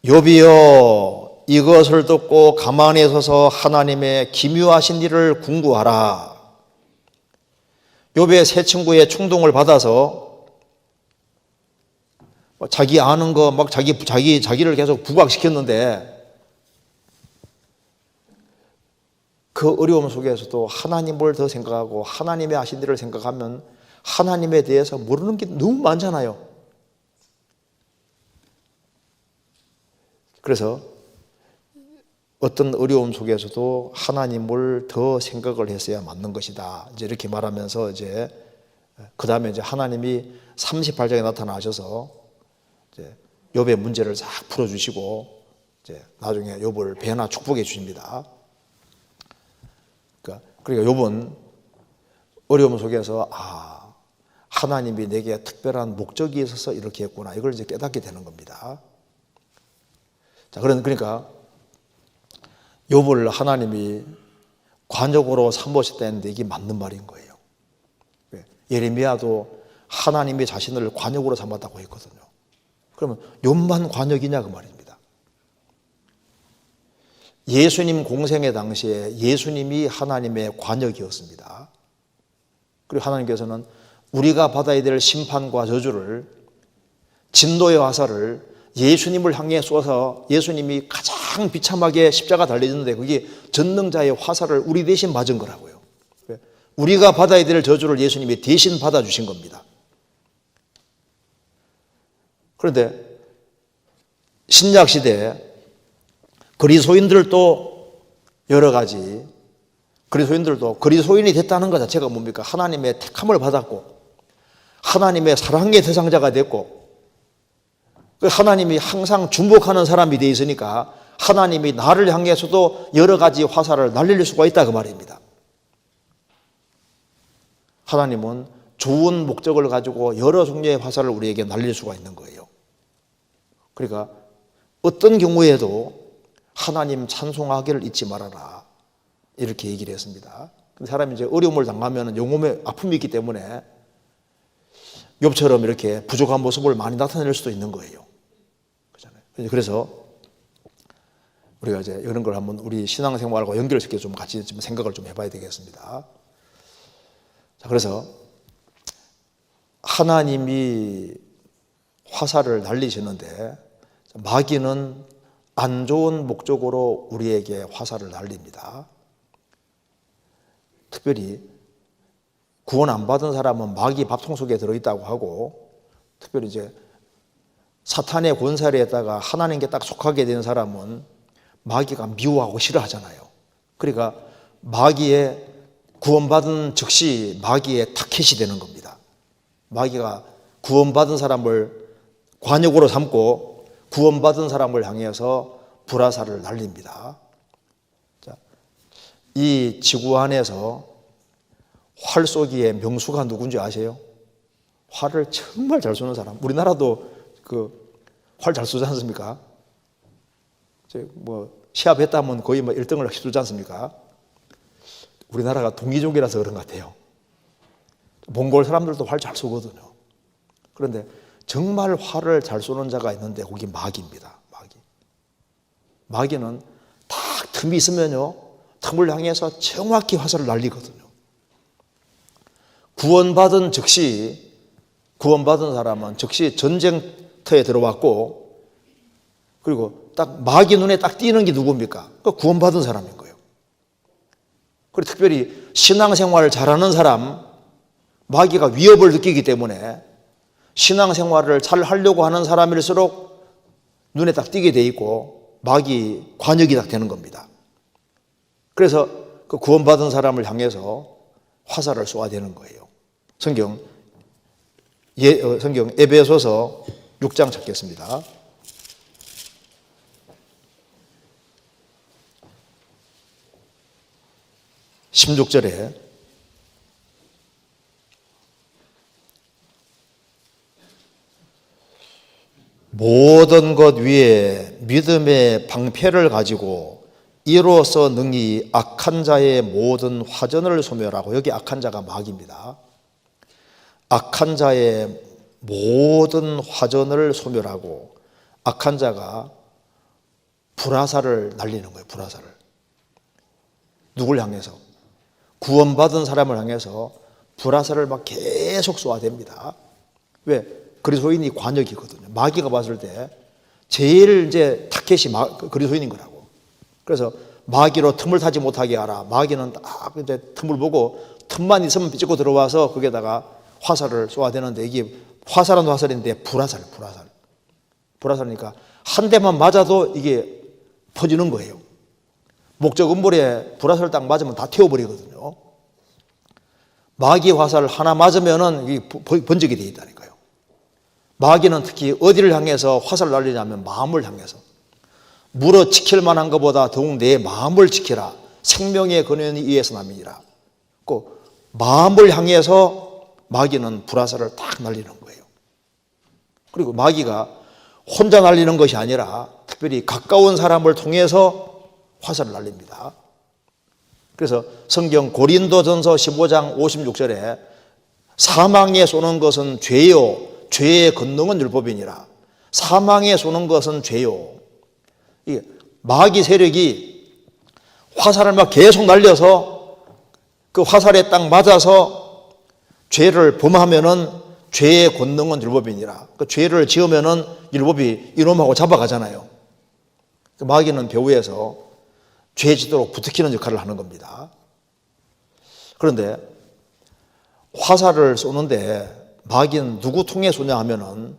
욥이여 이것을 듣고 가만히 서서 하나님의 기묘하신 일을 궁구하라. 욥의 세 친구의 충동을 받아서 자기 아는 거 막 자기를 계속 부각시켰는데 그 어려움 속에서도 하나님을 더 생각하고 하나님의 하신 일을 생각하면 하나님에 대해서 모르는 게 너무 많잖아요. 그래서 어떤 어려움 속에서도 하나님을 더 생각을 했어야 맞는 것이다. 이제 이렇게 말하면서 이제 그 다음에 이제 하나님이 38장에 나타나셔서 이제 욥의 문제를 싹 풀어주시고 이제 나중에 욥을 배나 축복해 주십니다. 그러니까 욥은 어려움 속에서 하나님이 내게 특별한 목적이 있어서 이렇게 했구나. 이걸 이제 깨닫게 되는 겁니다. 자, 그러니까 욥을 하나님이 관역으로 삼으셨다는데 이게 맞는 말인 거예요. 예레미야도 하나님이 자신을 관역으로 삼았다고 했거든요. 그러면 욥만 관역이냐 그 말입니다. 예수님 공생의 당시에 예수님이 하나님의 관역이었습니다. 그리고 하나님께서는 우리가 받아야 될 심판과 저주를 진노의 화살을 예수님을 향해 쏘아서 예수님이 가장 비참하게 십자가 달리는데 그게 전능자의 화살을 우리 대신 맞은 거라고요. 우리가 받아야 될 저주를 예수님이 대신 받아주신 겁니다. 그런데 신약시대에 그리스도인들도 여러 가지 그리스도인들도 그리스도인이 됐다는 것 자체가 뭡니까? 하나님의 택함을 받았고 하나님의 사랑의 대상자가 됐고 하나님이 항상 주목하는 사람이 되어 있으니까 하나님이 나를 향해서도 여러 가지 화살을 날릴 수가 있다 그 말입니다. 하나님은 좋은 목적을 가지고 여러 종류의 화살을 우리에게 날릴 수가 있는 거예요. 그러니까 어떤 경우에도 하나님 찬송하기를 잊지 말아라 이렇게 얘기를 했습니다. 사람이 이제 어려움을 당하면 영혼의 아픔이 있기 때문에 욥처럼 이렇게 부족한 모습을 많이 나타낼 수도 있는 거예요. 그래서 우리가 이제 이런 걸 한번 우리 신앙생활과 연결시켜 좀 같이 좀 생각을 좀 해봐야 되겠습니다. 그래서 하나님이 화살을 날리시는데 마귀는 안 좋은 목적으로 우리에게 화살을 날립니다. 특별히 구원 안 받은 사람은 마귀 밥통 속에 들어있다고 하고, 특별히 이제 사탄의 권세에다가 하나님께 딱 속하게 된 사람은 마귀가 미워하고 싫어하잖아요. 그러니까 마귀의 구원받은 즉시 마귀의 타켓이 되는 겁니다. 마귀가 구원받은 사람을 관역으로 삼고 구원받은 사람을 향해서 불화살을 날립니다. 자, 이 지구 안에서 활 쏘기의 명수가 누군지 아세요? 활을 정말 잘 쏘는 사람. 우리나라도 활 잘 쏘지 않습니까? 시합했다면 거의 1등을 휩쓸지 않습니까? 우리나라가 동이족이라서 그런 것 같아요. 몽골 사람들도 활 잘 쏘거든요. 그런데 정말 활을 잘 쏘는 자가 있는데 거기 마귀입니다. 마귀는 딱 틈이 있으면요, 틈을 향해서 정확히 화살을 날리거든요. 구원받은 사람은 즉시 전쟁터에 들어왔고, 그리고 딱 마귀 눈에 딱 띄는 게 누굽니까? 구원받은 사람인 거예요. 그리고 특별히 신앙생활을 잘하는 사람, 마귀가 위협을 느끼기 때문에 신앙생활을 잘 하려고 하는 사람일수록 눈에 딱 띄게 돼 있고 마귀 관역이 딱 되는 겁니다. 그래서 그 구원받은 사람을 향해서 화살을 쏘아야 되는 거예요. 성경 에베소서 6장 찾겠습니다. 16절에 모든 것 위에 믿음의 방패를 가지고 이로써 능히 악한 자의 모든 화전을 소멸하고, 여기 악한 자가 마귀입니다. 악한 자의 모든 화전을 소멸하고, 악한 자가 불화살을 날리는 거예요. 불화살을. 누굴 향해서? 구원받은 사람을 향해서 불화살을 막 계속 쏘아댑니다. 왜? 그리스도인이 관역이거든요. 마귀가 봤을 때 제일 이제 타켓이 그리스도인인 거라고. 그래서 마귀로 틈을 타지 못하게 하라. 마귀는 딱 이제 틈을 보고 틈만 있으면 삐찍고 들어와서 거기에다가 화살을 쏘아대는데, 이게 화살은 화살인데 불화살이니까 한 대만 맞아도 이게 퍼지는 거예요. 목적 음볼에 불화살을 딱 맞으면 다 태워버리거든요. 마귀 화살 하나 맞으면은 이게 번쩍이 되어 있다니까요. 마귀는 특히 어디를 향해서 화살을 날리냐면 마음을 향해서. 물어 지킬 만한 것보다 더욱 내 마음을 지키라. 생명의 근원이 이에서 남이니라. 그 마음을 향해서 마귀는 불화살을 딱 날리는 거예요. 그리고 마귀가 혼자 날리는 것이 아니라 특별히 가까운 사람을 통해서 화살을 날립니다. 그래서 성경 고린도전서 15장 56절에 사망에 쏘는 것은 죄요 죄의 권능은 율법이니라. 사망에 쏘는 것은 죄요. 이게 마귀 세력이 화살을 막 계속 날려서 그 화살에 딱 맞아서 죄를 범하면은 죄의 권능은 율법이니라. 그 죄를 지으면은 율법이 이놈하고 잡아가잖아요. 그 마귀는 배후에서 죄 짓도록 부추기는 역할을 하는 겁니다. 그런데 화살을 쏘는데 마귀는 누구 통해 쏘냐 하면은,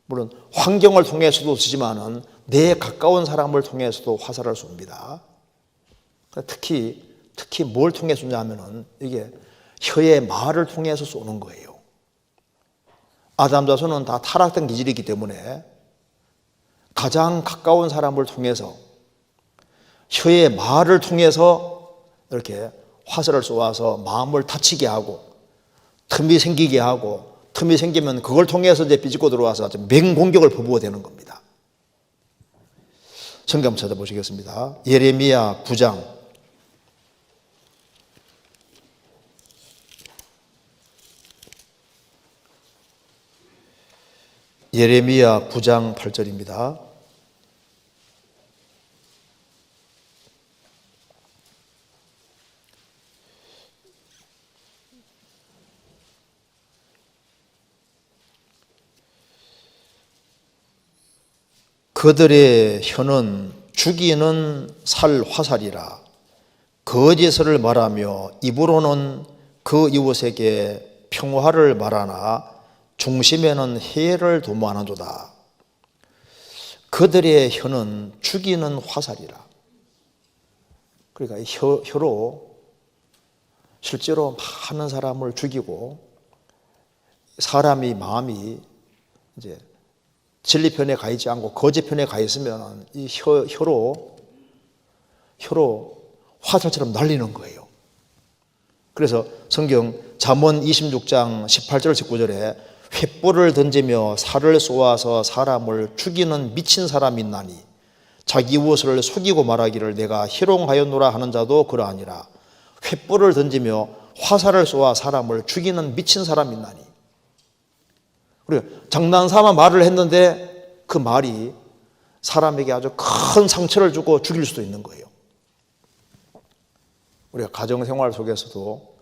물론 환경을 통해서도 쓰지만은 내 가까운 사람을 통해서도 화살을 쏩니다. 특히 뭘 통해 쏘냐 하면은 이게 혀의 말을 통해서 쏘는 거예요. 아담 자손은 다 타락된 기질이기 때문에 가장 가까운 사람을 통해서, 혀의 말을 통해서 이렇게 화살을 쏘아서 마음을 다치게 하고 틈이 생기게 하고, 틈이 생기면 그걸 통해서 이제 삐집고 들어와서 맹공격을 퍼부어 대는 겁니다. 성경 찾아보시겠습니다. 예레미야 9장 8절입니다. 그들의 혀는 죽이는 살 화살이라. 거짓을 말하며 입으로는 그 이웃에게 평화를 말하나 중심에는 해를 도모하는도다. 그들의 혀는 죽이는 화살이라. 그러니까 혀로 실제로 많은 사람을 죽이고, 사람이 마음이 이제 진리 편에 가 있지 않고 거짓 편에 가 있으면 이 혀로 화살처럼 날리는 거예요. 그래서 성경 잠언 26장 18절 19절에 횃불을 던지며 살을 쏘아서 사람을 죽이는 미친 사람이 있나니 자기 이웃을 속이고 말하기를 내가 희롱하였노라 하는 자도 그러하니라. 횃불을 던지며 화살을 쏘아 사람을 죽이는 미친 사람이 있나니. 그리고 장난삼아 말을 했는데 그 말이 사람에게 아주 큰 상처를 주고 죽일 수도 있는 거예요. 우리가 가정생활 속에서도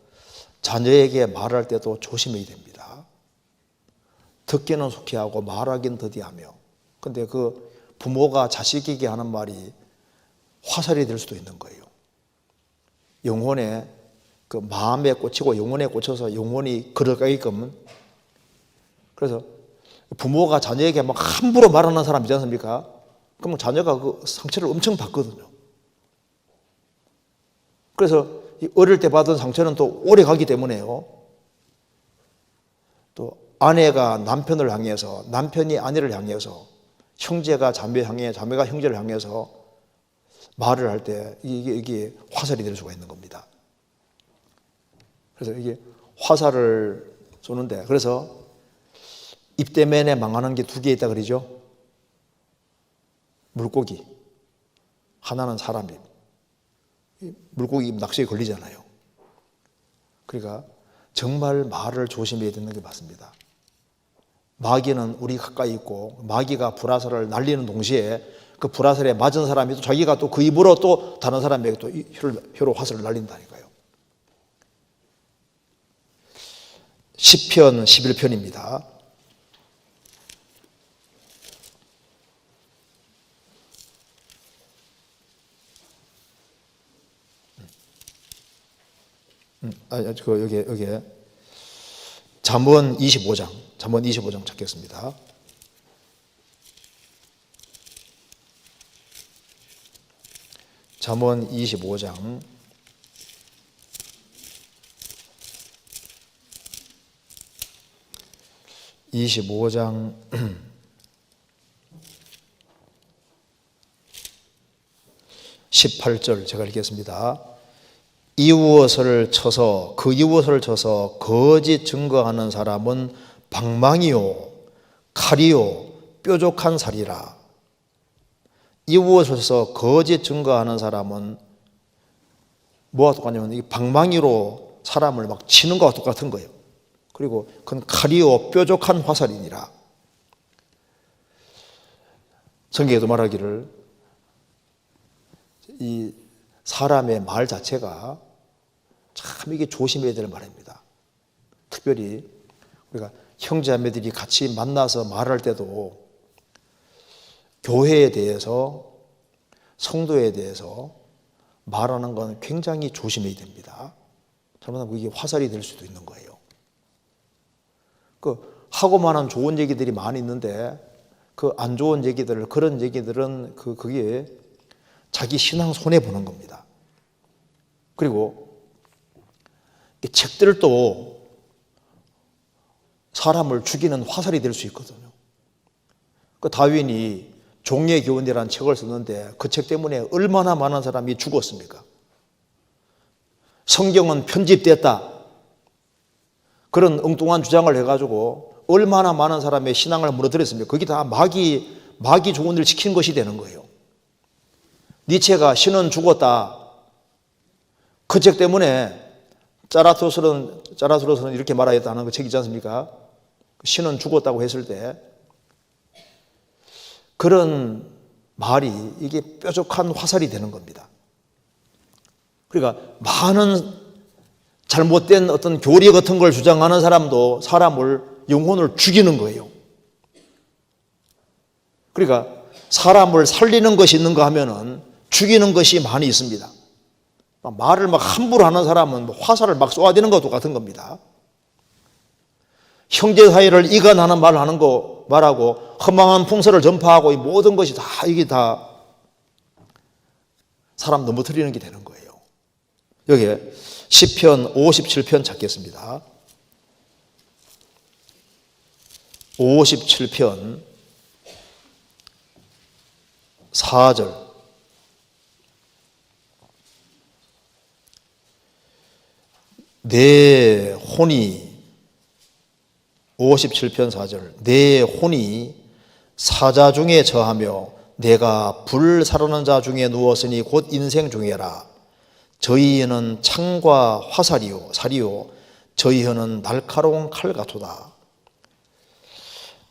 자녀에게 말할 때도 조심해야 됩니다. 듣기는 속히 하고 말하긴 더디하며. 근데 그 부모가 자식에게 하는 말이 화살이 될 수도 있는 거예요. 영혼에 그 마음에 꽂히고 영혼에 꽂혀서 영혼이 걸어가게끔. 그래서 부모가 자녀에게 막 함부로 말하는 사람 있지 않습니까? 그러면 자녀가 그 상처를 엄청 받거든요. 그래서 어릴 때 받은 상처는 또 오래 가기 때문에요. 또 아내가 남편을 향해서, 남편이 아내를 향해서, 형제가 자매 향해, 자매가 형제를 향해서 말을 할 때 이게 화살이 될 수가 있는 겁니다. 그래서 이게 화살을 쏘는데, 그래서 입대면에 망하는 게 두 개 있다 그러죠. 물고기, 하나는 사람 입. 물고기 낚시에 걸리잖아요. 그러니까 정말 말을 조심해야 되는 게 맞습니다. 마귀는 우리 가까이 있고 마귀가 불화살을 날리는 동시에 그 불화살에 맞은 사람이 또 자기가 또 그 입으로 또 다른 사람에게 또 혀로 화살을 날린다니까요. 시편 11편입니다. 여기 잠언 25장 찾겠습니다. 잠언 25장 18절 제가 읽겠습니다. 이웃을 쳐서 거짓 증거하는 사람은 방망이요 칼이요 뾰족한 살이라. 이웃을 쳐서 거짓 증거하는 사람은 뭐와 똑같냐면 이 방망이로 사람을 막 치는 것과 똑같은 거예요. 그리고 그건 칼이요 뾰족한 화살이니라. 성경에도 말하기를 이 사람의 말 자체가 참 이게 조심해야 될 말입니다. 특별히 우리가 형제자매들이 같이 만나서 말할 때도 교회에 대해서, 성도에 대해서 말하는 건 굉장히 조심해야 됩니다. 잘못하면 이게 화살이 될 수도 있는 거예요. 그 하고 많은 좋은 얘기들이 많이 있는데 그 안 좋은 얘기들, 그런 얘기들은 그게 자기 신앙 손해 보는 겁니다. 그리고 이 책들도 사람을 죽이는 화살이 될 수 있거든요. 그 다윈이 종의 교훈이라는 책을 썼는데 그 책 때문에 얼마나 많은 사람이 죽었습니까? 성경은 편집됐다. 그런 엉뚱한 주장을 해가지고 얼마나 많은 사람의 신앙을 무너뜨렸습니까? 그게 다 마귀 조언을 지킨 것이 되는 거예요. 니체가 신은 죽었다. 그 책 때문에 짜라투로스는 이렇게 말하였다는 그 책이지 않습니까? 신은 죽었다고 했을 때 그런 말이 이게 뾰족한 화살이 되는 겁니다. 그러니까 많은 잘못된 어떤 교리 같은 걸 주장하는 사람도 사람을, 영혼을 죽이는 거예요. 그러니까 사람을 살리는 것이 있는가 하면은 죽이는 것이 많이 있습니다. 말을 막 함부로 하는 사람은 화살을 막 쏘아대는 것과 똑같은 겁니다. 형제 사이를 이간하는 말을 하는 거 말하고 허망한 풍설을 전파하고 이 모든 것이 다 이게 다 사람 넘어뜨리는 게 되는 거예요. 여기에 시편 57편 찾겠습니다. 57편 4절. 내 혼이 57편 4절 내 혼이 사자 중에 처하며 내가 불 사르는 자 중에 누웠으니 곧 인생 중에라. 저희 혀는 창과 화살이요 살이요 저희 혀는 날카로운 칼 같도다.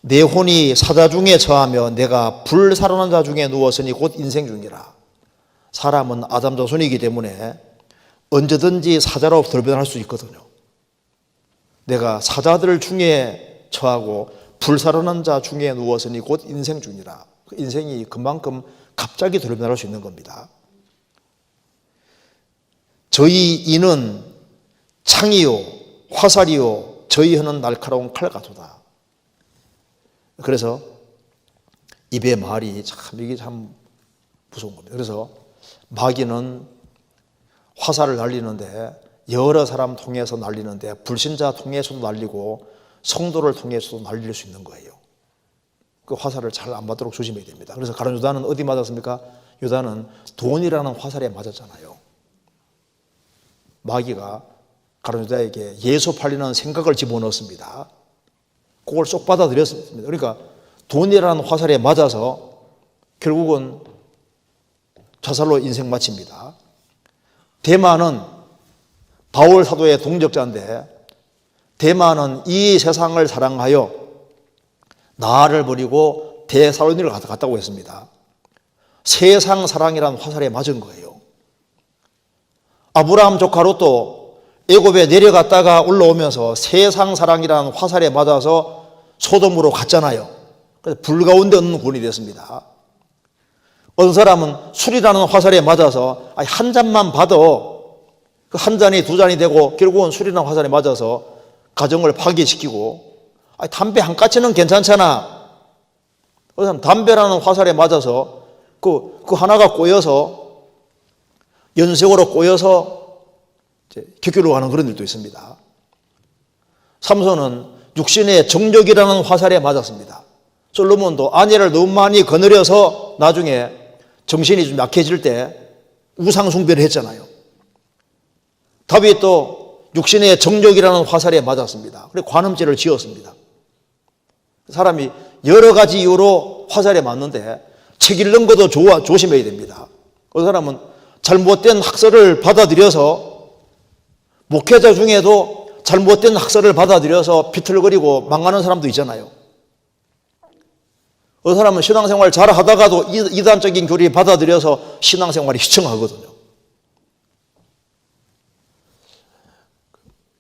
내 혼이 사자 중에 처하며 내가 불 사르는 자 중에 누웠으니 곧 인생 중이라. 사람은 아담 자손이기 때문에 언제든지 사자로 돌변할 수 있거든요. 내가 사자들 중에 처하고 불사르는 자 중에 누웠으니 곧 인생 중이라. 인생이 그만큼 갑자기 돌변할 수 있는 겁니다. 저희 이는 창이요 화살이요 저희 혀는 날카로운 칼 같도다. 그래서 입의 말이 참 이게 참 무서운 겁니다. 그래서 마귀는 화살을 날리는데 여러 사람 통해서 날리는데 불신자 통해서도 날리고 성도를 통해서도 날릴 수 있는 거예요. 그 화살을 잘 안 맞도록 조심해야 됩니다. 그래서 가룟 유다는 어디 맞았습니까? 유다는 돈이라는 화살에 맞았잖아요. 마귀가 가룟 유다에게 예수 팔리는 생각을 집어넣었습니다. 그걸 쏙 받아들였습니다. 그러니까 돈이라는 화살에 맞아서 결국은 자살로 인생 마칩니다. 데마는 바울 사도의 동역자인데 데마는 이 세상을 사랑하여 나를 버리고 데살로니를 갔다고 했습니다. 세상 사랑이라는 화살에 맞은 거예요. 아브라함 조카 롯도 애굽에 내려갔다가 올라오면서 세상 사랑이라는 화살에 맞아서 소돔으로 갔잖아요. 그래서 불 가운데 없는 군이 됐습니다. 어떤 사람은 술이라는 화살에 맞아서 한 잔만 받아 그 한 잔이 두 잔이 되고 결국은 술이라는 화살에 맞아서 가정을 파괴시키고 담배 한 까치는 괜찮잖아. 어떤 사람 담배라는 화살에 맞아서 그 하나가 꼬여서 연색으로 꼬여서 격교로 가는 그런 일도 있습니다. 삼손은 육신의 정욕이라는 화살에 맞았습니다. 솔로몬도 아내를 너무 많이 거느려서 나중에 정신이 좀 약해질 때 우상 숭배를 했잖아요. 다윗도 육신의 정욕이라는 화살에 맞았습니다. 그래서 관음죄를 지었습니다. 사람이 여러 가지 이유로 화살에 맞는데 책 읽는 것도 조심해야 됩니다. 어떤 사람은 잘못된 학설을 받아들여서 목회자 중에도 잘못된 학설을 받아들여서 비틀거리고 망하는 사람도 있잖아요. 어떤 사람은 신앙생활 잘 하다가도 이단적인 교리 받아들여서 신앙생활이 희청하거든요.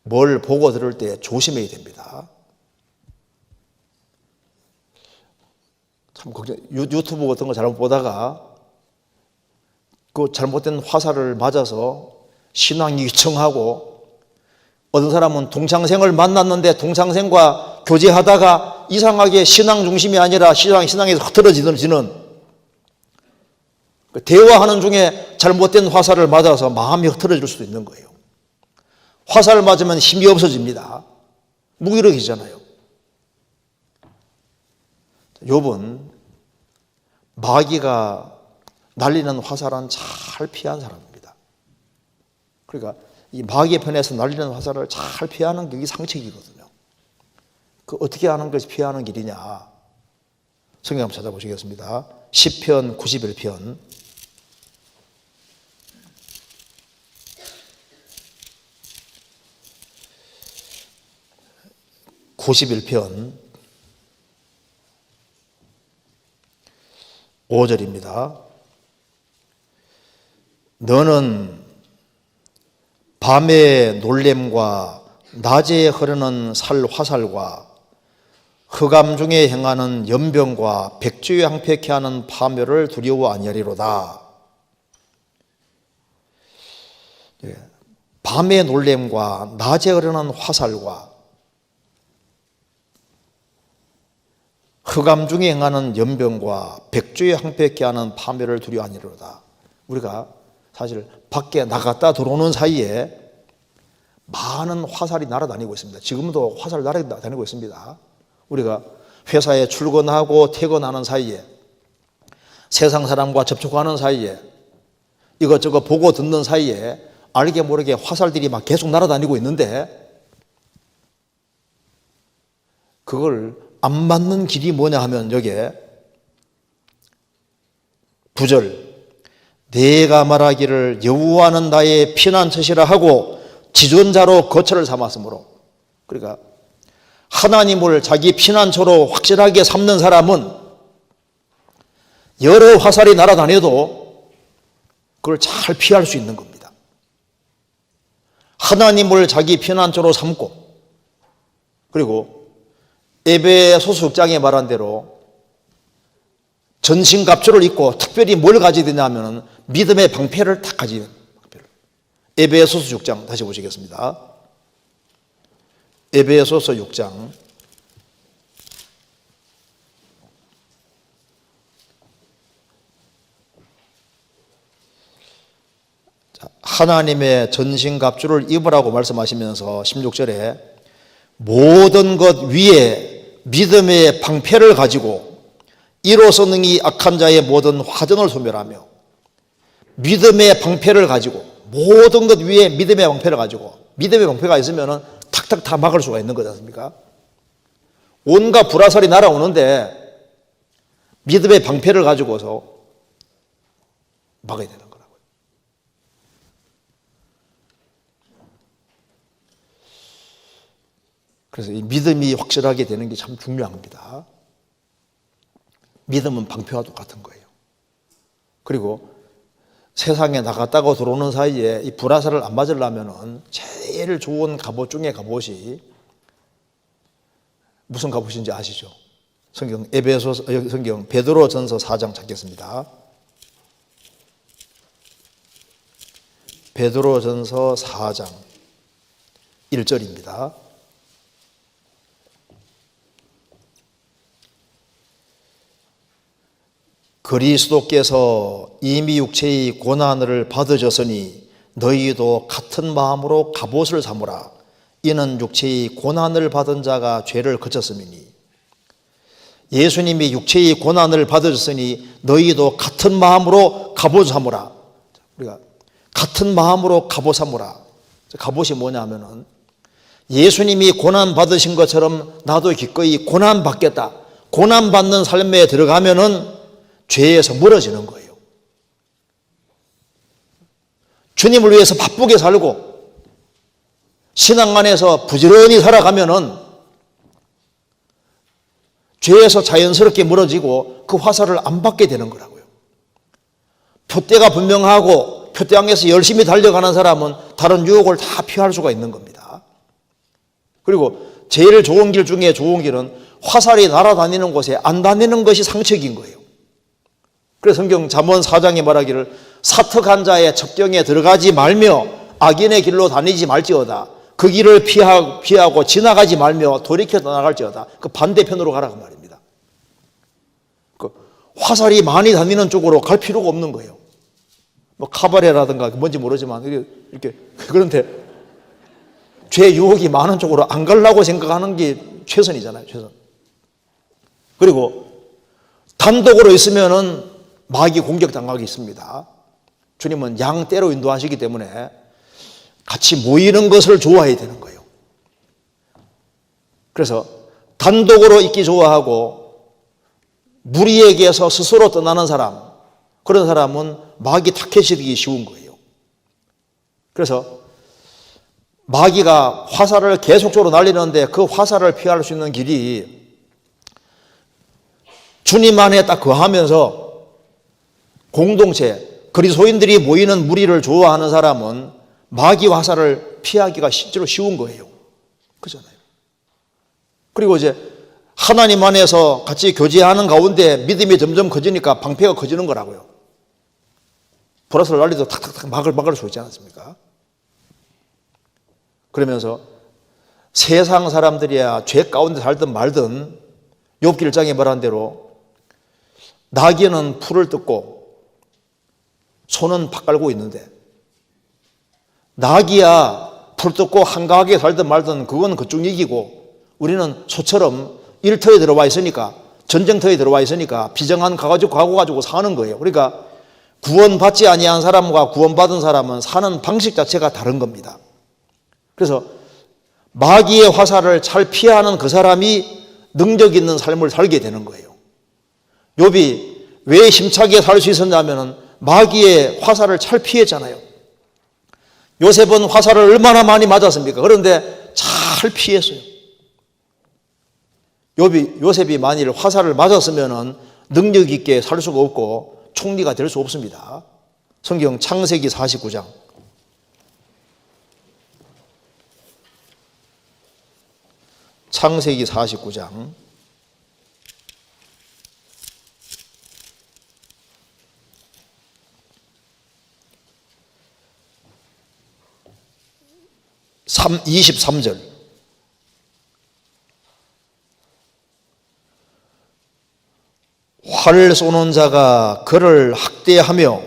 뭘 보고 들을 때 조심해야 됩니다. 참 걱정, 유튜브 같은 거 잘못 보다가 그 잘못된 화살을 맞아서 신앙이 희청하고 어떤 사람은 동창생을 만났는데 동창생과 교제하다가 이상하게 신앙 중심이 아니라 신앙에서 흐트러지는 대화하는 중에 잘못된 화살을 맞아서 마음이 흐트러질 수도 있는 거예요. 화살 맞으면 힘이 없어집니다. 무기력이잖아요. 욥은 마귀가 날리는 화살은 잘 피한 사람입니다. 그러니까 이 마귀의 편에서 날리는 화살을 잘 피하는 게 상책이거든요. 그 어떻게 하는 것이 피하는 길이냐? 성경 한번 찾아보시겠습니다. 시편 91편 91편 5절입니다. 너는 밤의 놀램과 낮에 흐르는 살 화살과 흑암 중에 행하는 연병과 백주에 항폐케 하는 파멸을 두려워 아니하리로다. 밤의 놀램과 낮에 흐르는 화살과 흑암 중에 행하는 연병과 백주에 항폐케 하는 파멸을 두려워 아니하리로다. 우리가 사실 밖에 나갔다 들어오는 사이에 많은 화살이 날아다니고 있습니다. 지금도 화살 날아다니고 있습니다. 우리가 회사에 출근하고 퇴근하는 사이에, 세상 사람과 접촉하는 사이에, 이것저것 보고 듣는 사이에 알게 모르게 화살들이 막 계속 날아다니고 있는데, 그걸 안 맞는 길이 뭐냐 하면 여기에 9절, 내가 말하기를 여호와는 나의 피난처시라 하고 지존자로 거처를 삼았으므로. 그러니까 하나님을 자기 피난처로 확실하게 삼는 사람은 여러 화살이 날아다녀도 그걸 잘 피할 수 있는 겁니다. 하나님을 자기 피난처로 삼고, 그리고 에베소서 6장에 말한 대로 전신갑주를 입고 특별히 뭘 가져야 되냐면 믿음의 방패를 딱 가지는 방패를. 에베소서 6장 다시 보시겠습니다. 에베소서 6장 1 하나님의 전신갑주를 입으라고 말씀하시면서 16절에 모든 것 위에 믿음의 방패를 가지고 이로써 능히 악한 자의 모든 화전을 소멸하며, 믿음의 방패를 가지고, 모든 것 위에 믿음의 방패를 가지고, 믿음의 방패가 있으면 탁탁 다 막을 수가 있는 거지 않습니까? 온갖 불화살이 날아오는데 믿음의 방패를 가지고서 막아야 되는 거라고요. 그래서 이 믿음이 확실하게 되는 게 참 중요합니다. 믿음은 방패와 똑같은 거예요. 그리고 세상에 나갔다가 들어오는 사이에 이 불화살을 안 맞으려면 제일 좋은 갑옷 중에 갑옷이 무슨 갑옷인지 아시죠? 성경 성경 베드로전서 4장 찾겠습니다. 베드로전서 4장 1절입니다. 그리스도께서 이미 육체의 고난을 받으셨으니 너희도 같은 마음으로 갑옷을 삼으라. 이는 육체의 고난을 받은 자가 죄를 그쳤음이니. 예수님이 육체의 고난을 받으셨으니 너희도 같은 마음으로 갑옷을 삼으라. 우리가 같은 마음으로 갑옷 삼으라. 갑옷이 뭐냐면은 예수님이 고난 받으신 것처럼 나도 기꺼이 고난 받겠다. 고난 받는 삶에 들어가면은 죄에서 멀어지는 거예요. 주님을 위해서 바쁘게 살고 신앙 안에서 부지런히 살아가면은 죄에서 자연스럽게 멀어지고 그 화살을 안 받게 되는 거라고요. 표대가 분명하고 표대항에서 열심히 달려가는 사람은 다른 유혹을 다 피할 수가 있는 겁니다. 그리고 제일 좋은 길 중에 좋은 길은 화살이 날아다니는 곳에 안 다니는 것이 상책인 거예요. 그래서 성경 잠언 4장에 말하기를 사특한 자의 첩경에 들어가지 말며 악인의 길로 다니지 말지어다. 그 길을 피하고 지나가지 말며 돌이켜 나갈지어다. 그 반대편으로 가라고 말입니다. 그 화살이 많이 다니는 쪽으로 갈 필요가 없는 거예요. 뭐 카바레라든가 뭔지 모르지만 이렇게 그런데 죄 유혹이 많은 쪽으로 안 가려고 생각하는 게 최선이잖아요. 최선. 그리고 단독으로 있으면은 마귀 공격당하기 있습니다. 주님은 양 떼로 인도하시기 때문에 같이 모이는 것을 좋아해야 되는 거예요. 그래서 단독으로 있기 좋아하고 무리에게서 스스로 떠나는 사람, 그런 사람은 마귀 타켓이 되기 쉬운 거예요. 그래서 마귀가 화살을 계속적으로 날리는데 그 화살을 피할 수 있는 길이 주님 안에 딱 거하면서 공동체, 그리스도인들이 모이는 무리를 좋아하는 사람은 마귀 화살을 피하기가 실제로 쉬운 거예요. 그렇잖아요. 그리고 이제 하나님 안에서 같이 교제하는 가운데 믿음이 점점 커지니까 방패가 커지는 거라고요. 보라스를 날리도 탁탁탁 막을 수 있지 않습니까? 그러면서 세상 사람들이야 죄 가운데 살든 말든 욥기 1장에 말한 대로 나귀는 풀을 뜯고 소는 밭 갈고 있는데 나귀야 풀 뜯고 한가하게 살든 말든 그건 그쪽 얘기고 우리는 소처럼 일터에 들어와 있으니까 전쟁터에 들어와 있으니까 비정한 가고 가지고 사는 거예요. 그러니까 구원받지 아니한 사람과 구원받은 사람은 사는 방식 자체가 다른 겁니다. 그래서 마귀의 화살을 잘 피하는 그 사람이 능력 있는 삶을 살게 되는 거예요. 욥이 왜 힘차게 살 수 있었냐면 마귀의 화살을 잘 피했잖아요. 요셉은 화살을 얼마나 많이 맞았습니까? 그런데 잘 피했어요. 요셉이 만일 화살을 맞았으면 능력 있게 살 수가 없고 총리가 될 수 없습니다. 성경 창세기 49장 창세기 49장 23절 활 쏘는 자가 그를 학대하며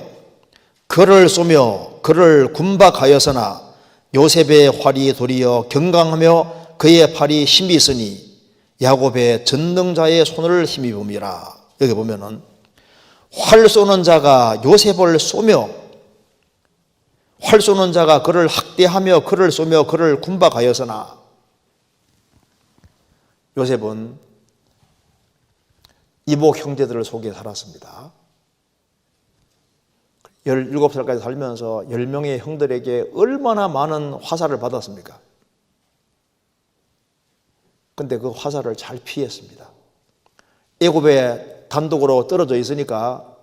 그를 쏘며 그를 군박하였으나 요셉의 활이 도리어 경강하며 그의 팔이 힘이 있으니 야곱의 전능자의 손을 힘입음이라. 여기 보면은 활 쏘는 자가 요셉을 쏘며 활 쏘는 자가 그를 학대하며 그를 쏘며 그를 군박하였으나 요셉은 이복 형제들을 속에 살았습니다. 17살까지 살면서 10명의 형들에게 얼마나 많은 화살을 받았습니까? 근데 그 화살을 잘 피했습니다. 애굽에 단독으로 떨어져 있으니까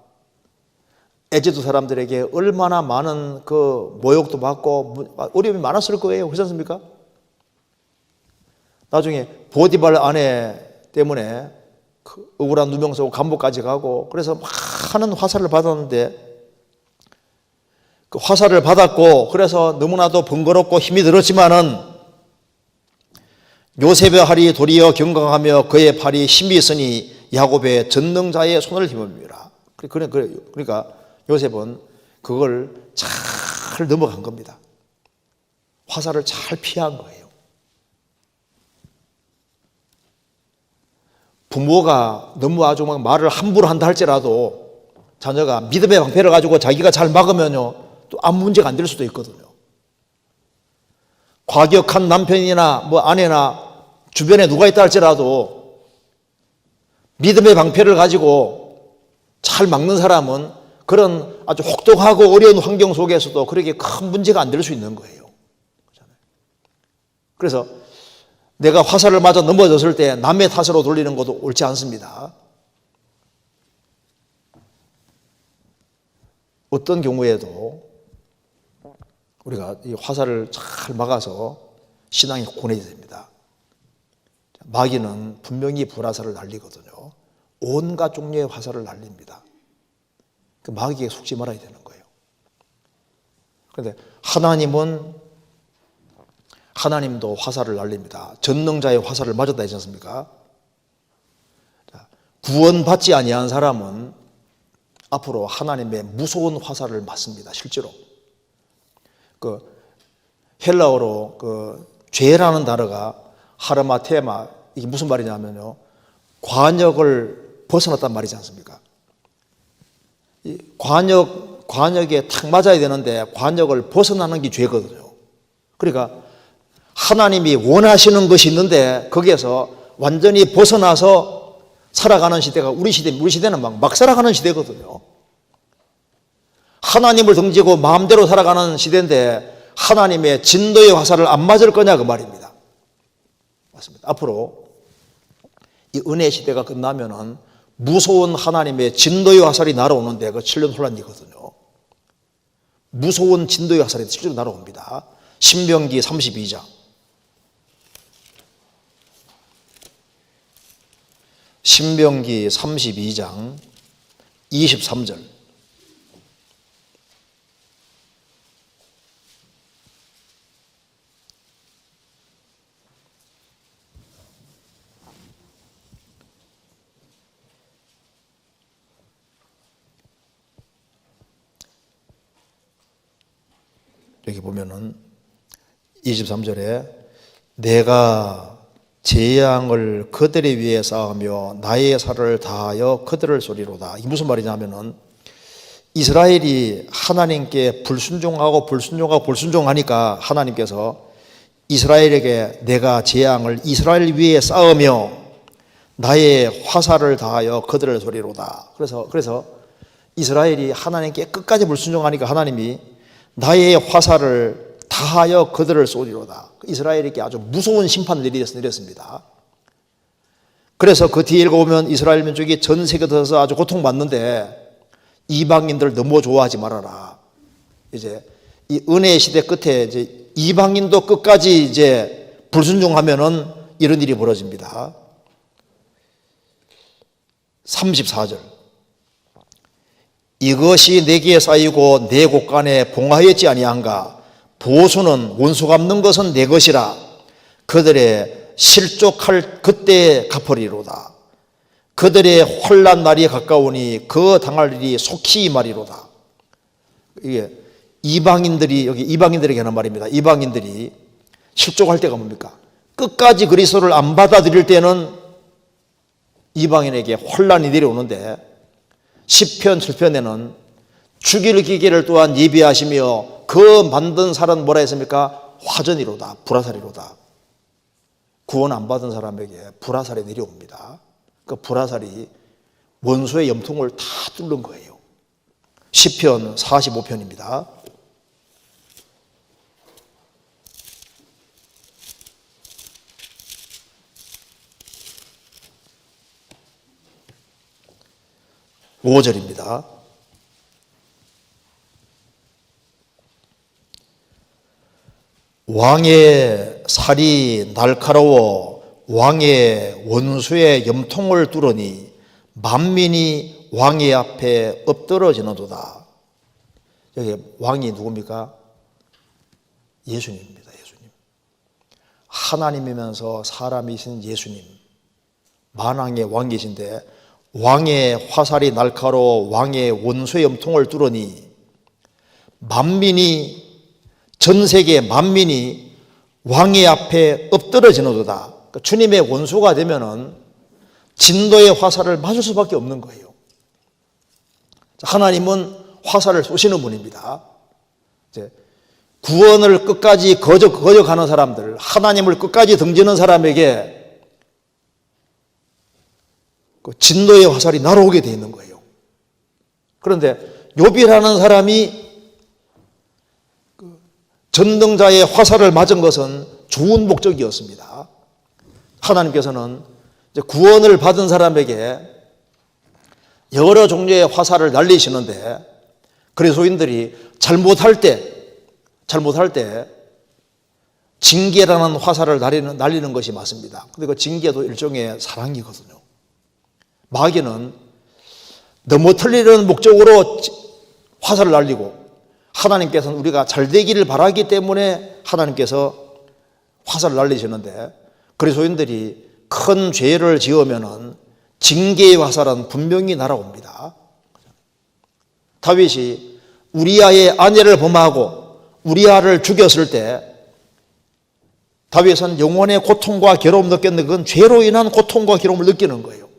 에집트 사람들에게 얼마나 많은 그 모욕도 받고 어려움이 많았을 거예요. 그렇지 않습니까? 나중에 보디발 아내 때문에 억울한 누명 쓰고 감옥까지 가고 그래서 많은 화살을 받았는데 그 화살을 받았고 그래서 너무나도 번거롭고 힘이 들었지만은 요셉의 팔이 도리어 경강하며 그의 팔이 힘이 있으니 야곱의 전능자의 손을 힘입니다. 그러니까 요셉은 그걸 잘 넘어간 겁니다. 화살을 잘 피한 거예요. 부모가 너무 아주 막 말을 함부로 한다 할지라도 자녀가 믿음의 방패를 가지고 자기가 잘 막으면요 또 아무 문제가 안 될 수도 있거든요. 과격한 남편이나 뭐 아내나 주변에 누가 있다 할지라도 믿음의 방패를 가지고 잘 막는 사람은 그런 아주 혹독하고 어려운 환경 속에서도 그렇게 큰 문제가 안 될 수 있는 거예요. 그래서 내가 화살을 맞아 넘어졌을 때 남의 탓으로 돌리는 것도 옳지 않습니다. 어떤 경우에도 우리가 이 화살을 잘 막아서 신앙이 굳건해져야 됩니다. 마귀는 분명히 불화살을 날리거든요. 온갖 종류의 화살을 날립니다. 그 마귀에 속지 말아야 되는 거예요. 그런데 하나님도 화살을 날립니다. 전능자의 화살을 맞았다 했지 않습니까? 구원받지 아니한 사람은 앞으로 하나님의 무서운 화살을 맞습니다. 실제로. 헬라어로 죄라는 단어가 하르마테마, 이게 무슨 말이냐면요. 관역을 벗어났단 말이지 않습니까? 이 관역에 탁 맞아야 되는데 관역을 벗어나는 게 죄거든요. 그러니까 하나님이 원하시는 것이 있는데 거기에서 완전히 벗어나서 살아가는 시대가 우리 시대는 막 살아가는 시대거든요. 하나님을 등지고 마음대로 살아가는 시대인데 하나님의 진도의 화살을 안 맞을 거냐 그 말입니다. 맞습니다. 앞으로 이 은혜 시대가 끝나면은 무서운 하나님의 진도의 화살이 날아오는데 그 7년 혼란이거든요. 무서운 진도의 화살이 실제로 날아옵니다. 신명기 32장 신명기 32장 23절. 여기 보면은 23절에 내가 재앙을 그들에 위해 쌓으며 나의 살을 다하여 그들을 쏘리로다. 이게 무슨 말이냐면은 이스라엘이 하나님께 불순종하니까 하나님께서 이스라엘에게 내가 재앙을 이스라엘 위에 쌓으며 나의 화살을 다하여 그들을 쏘리로다. 그래서 이스라엘이 하나님께 끝까지 불순종하니까 하나님이 나의 화살을 다하여 그들을 쏘리로다. 이스라엘에게 아주 무서운 심판을 내렸습니다. 그래서 그 뒤에 읽어보면 이스라엘 민족이 전 세계에서 아주 고통받는데 이방인들 너무 좋아하지 말아라. 이제 이 은혜의 시대 끝에 이제 이방인도 끝까지 이제 불순종하면은 이런 일이 벌어집니다. 34절. 이것이 내게 쌓이고 내 곳간에 봉하였지 아니한가. 보수는 원수 갚는 것은 내 것이라. 그들의 실족할 그때에 갚으리로다. 그들의 혼란 날이 가까우니 그 당할 일이 속히 임하리로다. 이게 이방인들이, 여기 이방인들에게 하는 말입니다. 이방인들이 실족할 때가 뭡니까? 끝까지 그리스도를 안 받아들일 때는 이방인에게 혼란이 내려오는데 시편 7편에는 죽일 기계를 또한 예비하시며 그 만든 사람 뭐라 했습니까? 화전이로다, 불화살이로다. 구원 안 받은 사람에게 불화살이 내려옵니다. 그 불화살이 원수의 염통을 다 뚫는 거예요. 시편 45편입니다. (5절입니다) 왕의 살이 날카로워 왕의 원수의 염통을 뚫으니 만민이 왕의 앞에 엎드러지는도다. 여기 왕이 누굽니까? 예수님입니다. 예수님. 하나님이면서 사람이신 예수님. 만왕의 왕이신데 왕의 화살이 날카로워 왕의 원수의 염통을 뚫으니 만민이, 전 세계 만민이 왕의 앞에 엎드러지는도다. 그러니까 주님의 원수가 되면은 진노의 화살을 맞을 수밖에 없는 거예요. 하나님은 화살을 쏘시는 분입니다. 이제 구원을 끝까지 거역하는 사람들, 하나님을 끝까지 등지는 사람에게 진노의 화살이 날아오게 되어 있는 거예요. 그런데 욥이라는 사람이 전능자의 화살을 맞은 것은 좋은 목적이었습니다. 하나님께서는 구원을 받은 사람에게 여러 종류의 화살을 날리시는데 그리스도인들이 잘못할 때 징계라는 화살을 날리는 것이 맞습니다. 그런데 그 징계도 일종의 사랑이거든요. 마귀는 너무 틀리는 목적으로 화살을 날리고 하나님께서는 우리가 잘 되기를 바라기 때문에 하나님께서 화살을 날리시는데 그리스도인들이 큰 죄를 지으면은 징계의 화살은 분명히 날아옵니다. 다윗이 우리아의 아내를 범하고 우리아를 죽였을 때 다윗은 영혼의 고통과 괴로움을 느꼈는데 그건 죄로 인한 고통과 괴로움을 느끼는 거예요.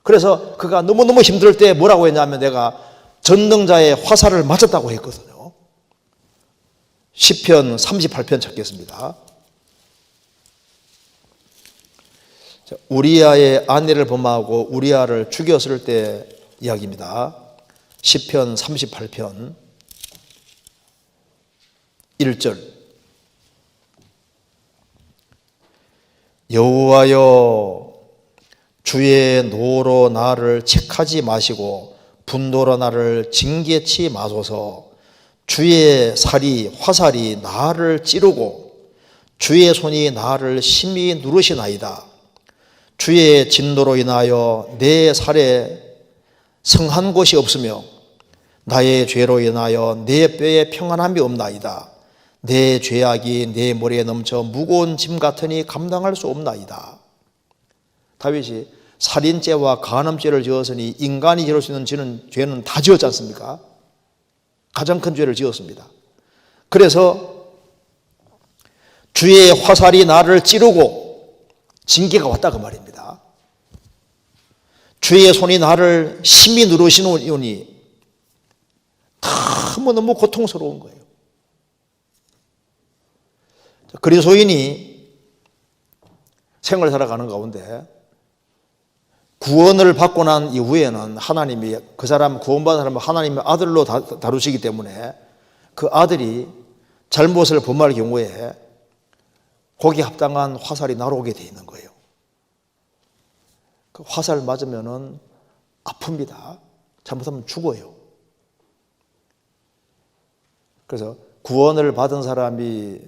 그래서 그가 너무너무 힘들 때 뭐라고 했냐면 내가 전능자의 화살을 맞았다고 했거든요. 시편 38편 찾겠습니다. 우리아의 아내를 범하고 우리아를 죽였을 때 이야기입니다. 시편 38편 1절. 여호와여 주의 노로 나를 책하지 마시고 분노로 나를 징계치 마소서. 주의 화살이 나를 찌르고 주의 손이 나를 심히 누르시나이다. 주의 진노로 인하여 내 살에 성한 곳이 없으며 나의 죄로 인하여 내 뼈에 평안함이 없나이다. 내 죄악이 내 머리에 넘쳐 무거운 짐 같으니 감당할 수 없나이다. 다윗이 살인죄와 간음죄를 지었으니 인간이 지을 수 있는 죄는 다 지었지 않습니까? 가장 큰 죄를 지었습니다. 그래서 주의 화살이 나를 찌르고 징계가 왔다 그 말입니다. 주의 손이 나를 심히 누르시노니 너무 고통스러운 거예요. 그리스도인이 생을 살아가는 가운데 구원을 받고 난 이후에는 하나님이 그 사람 구원받은 사람을 하나님의 아들로 다루시기 때문에 그 아들이 잘못을 범할 경우에 거기에 합당한 화살이 날아오게 돼 있는 거예요. 그 화살 맞으면은 아픕니다. 잘못하면 죽어요. 그래서 구원을 받은 사람이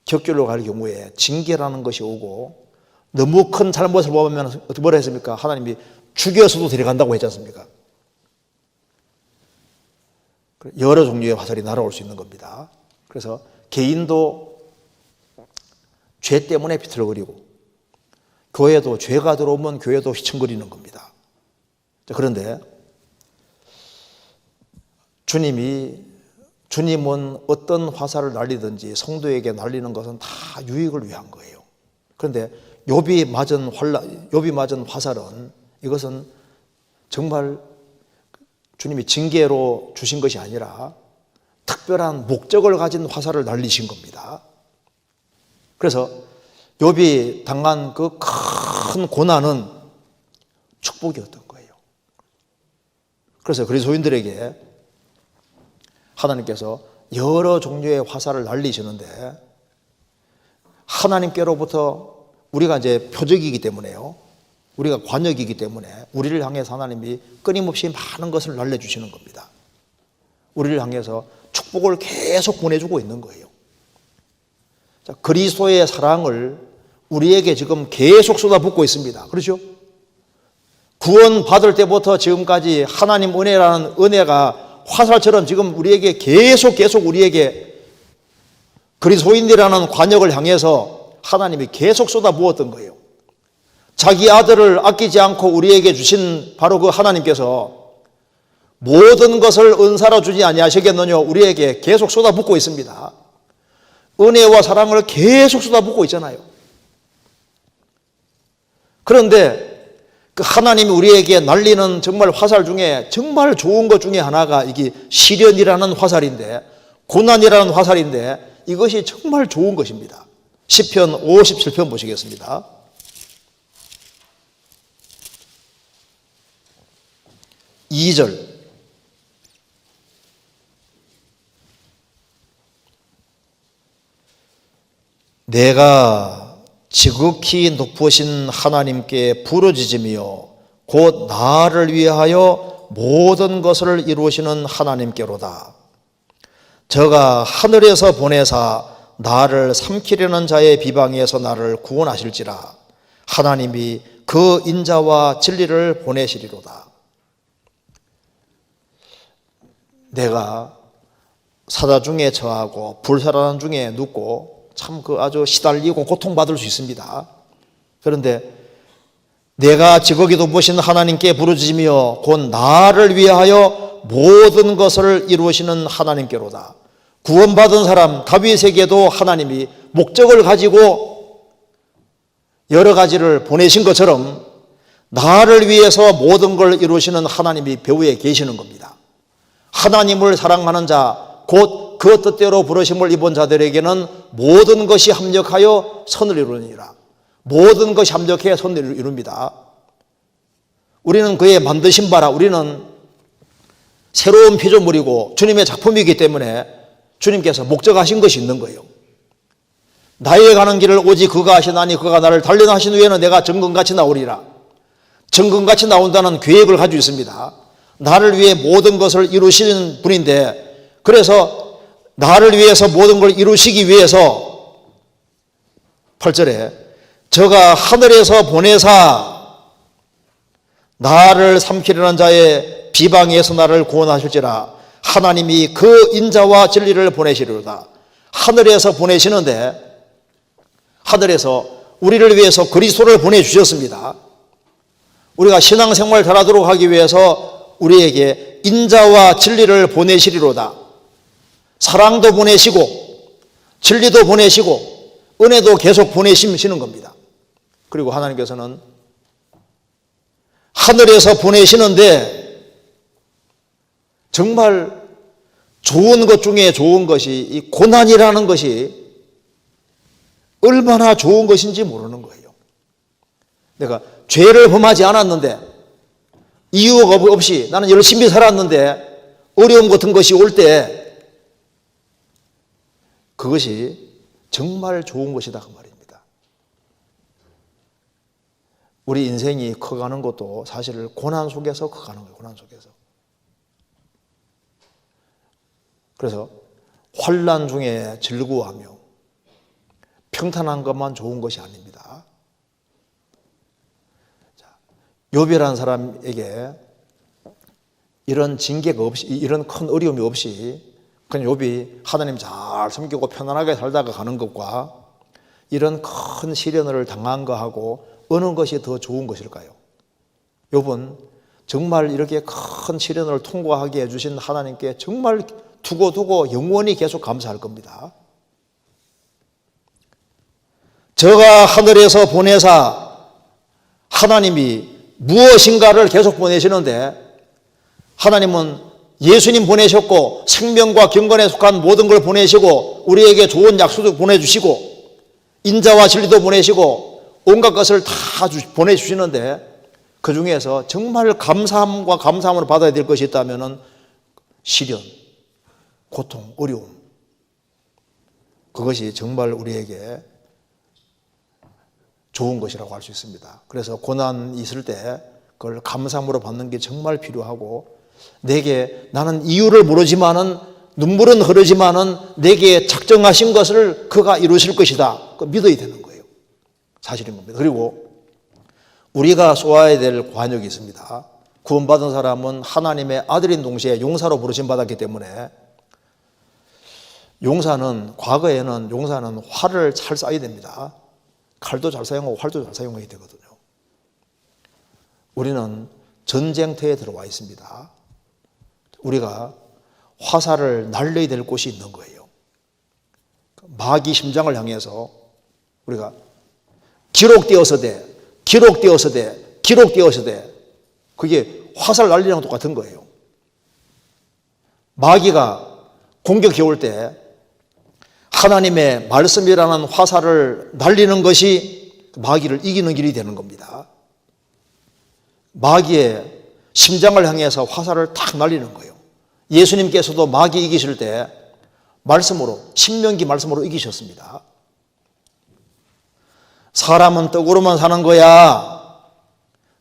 격결로 갈 경우에 징계라는 것이 오고 너무 큰 잘못을 범하면 어떻게 뭐라 했습니까? 하나님이 죽여서도 데려간다고 했지 않습니까? 여러 종류의 화살이 날아올 수 있는 겁니다. 그래서 개인도 죄 때문에 비틀거리고 교회도 죄가 들어오면 교회도 휘청거리는 겁니다. 그런데 주님은 어떤 화살을 날리든지 성도에게 날리는 것은 다 유익을 위한 거예요. 그런데 욥이 맞은 화살은 이것은 정말 주님이 징계로 주신 것이 아니라 특별한 목적을 가진 화살을 날리신 겁니다. 그래서 욥이 당한 그 큰 고난은 축복이었던 거예요. 그래서 그리스도인들에게 하나님께서 여러 종류의 화살을 날리시는데 하나님께로부터 우리가 이제 표적이기 때문에요. 우리가 관역이기 때문에 우리를 향해서 하나님이 끊임없이 많은 것을 날려주시는 겁니다. 우리를 향해서 축복을 계속 보내주고 있는 거예요. 자, 그리스도의 사랑을 우리에게 지금 계속 쏟아붓고 있습니다. 그렇죠? 구원 받을 때부터 지금까지 하나님 은혜라는 은혜가 화살처럼 지금 우리에게 계속 우리에게 그리스도인이라는 관역을 향해서 하나님이 계속 쏟아부었던 거예요. 자기 아들을 아끼지 않고 우리에게 주신 바로 그 하나님께서 모든 것을 은사로 주지 아니하시겠느냐 우리에게 계속 쏟아붓고 있습니다. 은혜와 사랑을 계속 쏟아붓고 있잖아요. 그런데 그 하나님이 우리에게 날리는 정말 화살 중에 정말 좋은 것 중에 하나가 이게 시련이라는 화살인데 고난이라는 화살인데 이것이 정말 좋은 것입니다. 시편 57편 보시겠습니다. (2절) 내가 지극히 높으신 하나님께 부르짖으며 곧 나를 위하여 모든 것을 이루시는 하나님께로다. 저가 하늘에서 보내사 나를 삼키려는 자의 비방에서 나를 구원하실지라. 하나님이 그 인자와 진리를 보내시리로다. 내가 사자 중에 처하고 불사란 중에 눕고 참 그 아주 시달리고 고통받을 수 있습니다. 그런데 내가 지극히 높으신 하나님께 부르짖으며 곧 나를 위하여 모든 것을 이루시는 하나님께로다. 구원받은 사람 다윗에게도 하나님이 목적을 가지고 여러 가지를 보내신 것처럼 나를 위해서 모든 걸 이루시는 하나님이 배후에 계시는 겁니다. 하나님을 사랑하는 자, 곧 그 뜻대로 부르심을 입은 자들에게는 모든 것이 합력하여 선을 이루느니라. 모든 것이 합력해 선을 이룹니다. 우리는 그의 만드신 바라 우리는 새로운 피조물이고 주님의 작품이기 때문에 주님께서 목적하신 것이 있는 거예요. 나의 가는 길을 오직 그가 하시나니 그가 나를 단련하신 후에는 내가 정금같이 나오리라. 정금같이 나온다는 계획을 가지고 있습니다. 나를 위해 모든 것을 이루시는 분인데 그래서 나를 위해서 모든 걸 이루시기 위해서 8절에 저가 하늘에서 보내사 나를 삼키려는 자의 비방에서 나를 구원하실지라. 하나님이 그 인자와 진리를 보내시리로다. 하늘에서 보내시는데, 하늘에서 우리를 위해서 그리스도를 보내주셨습니다. 우리가 신앙생활 잘하도록 하기 위해서 우리에게 인자와 진리를 보내시리로다. 사랑도 보내시고 진리도 보내시고 은혜도 계속 보내시는 겁니다. 그리고 하나님께서는 하늘에서 보내시는데 정말 좋은 것 중에 좋은 것이 이 고난이라는 것이 얼마나 좋은 것인지 모르는 거예요. 내가 죄를 범하지 않았는데 이유가 없이 나는 열심히 살았는데 어려움 같은 것이 올 때 그것이 정말 좋은 것이다 그 말입니다. 우리 인생이 커가는 것도 사실 고난 속에서 커가는 거예요. 고난 속에서. 그래서 환난 중에 즐거워하며 평탄한 것만 좋은 것이 아닙니다. 욥이라는 사람에게 이런 징계가 없이, 이런 큰 어려움이 없이 그냥 욥이 하나님 잘 섬기고 편안하게 살다가 가는 것과 이런 큰 시련을 당한 거하고 어느 것이 더 좋은 것일까요? 욥은 정말 이렇게 큰 시련을 통과하게 해주신 하나님께 정말 두고 영원히 계속 감사할 겁니다. 저가 하늘에서 보내사, 하나님이 무엇인가를 계속 보내시는데 하나님은 예수님 보내셨고 생명과 경건에 속한 모든 걸 보내시고 우리에게 좋은 약속도 보내주시고 인자와 진리도 보내시고 온갖 것을 다 보내주시는데 그 중에서 정말 감사함과 감사함을 받아야 될 것이 있다면 시련, 고통, 어려움, 그것이 정말 우리에게 좋은 것이라고 할 수 있습니다. 그래서 고난이 있을 때 그걸 감사함으로 받는 게 정말 필요하고 내게 나는 이유를 모르지만은 눈물은 흐르지만은 내게 작정하신 것을 그가 이루실 것이다. 믿어야 되는 거예요. 사실인 겁니다. 그리고 우리가 쏘아야 될 관역이 있습니다. 구원받은 사람은 하나님의 아들인 동시에 용사로 부르심 받았기 때문에 과거에는 용사는 활을 잘 쏴야 됩니다. 칼도 잘 사용하고 활도 잘 사용해야 되거든요. 우리는 전쟁터에 들어와 있습니다. 우리가 화살을 날려야 될 곳이 있는 거예요. 마귀 심장을 향해서 우리가 기록되어서되 그게 화살 날리는 것 똑같은 거예요. 마귀가 공격해 올 때 하나님의 말씀이라는 화살을 날리는 것이 마귀를 이기는 길이 되는 겁니다. 마귀의 심장을 향해서 화살을 탁 날리는 거예요. 예수님께서도 마귀 이기실 때 말씀으로, 신명기 말씀으로 이기셨습니다. 사람은 떡으로만 사는 거야.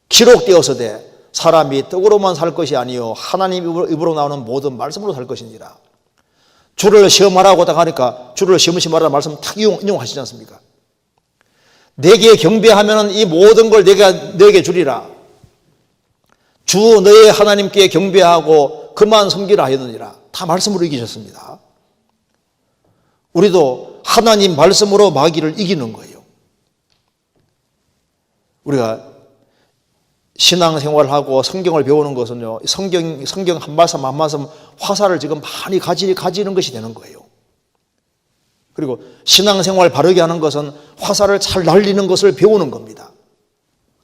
기록되어서되 사람이 떡으로만 살 것이 아니요 하나님 입으로 나오는 모든 말씀으로 살 것이니라. 주를 시험하라고 딱 하니까 주를 시험하지 말라는 말씀 탁 인용하시지 않습니까? 내게 경배하면 이 모든 걸 내게 주리라. 주 너의 하나님께 경배하고 그만 섬기라 하였느니라. 다 말씀으로 이기셨습니다. 우리도 하나님 말씀으로 마귀를 이기는 거예요. 우리가 신앙생활하고 성경을 배우는 것은요, 성경 한 말씀 한 말씀 화살을 지금 많이 가지는 것이 되는 거예요. 그리고 신앙생활 바르게 하는 것은 화살을 잘 날리는 것을 배우는 겁니다.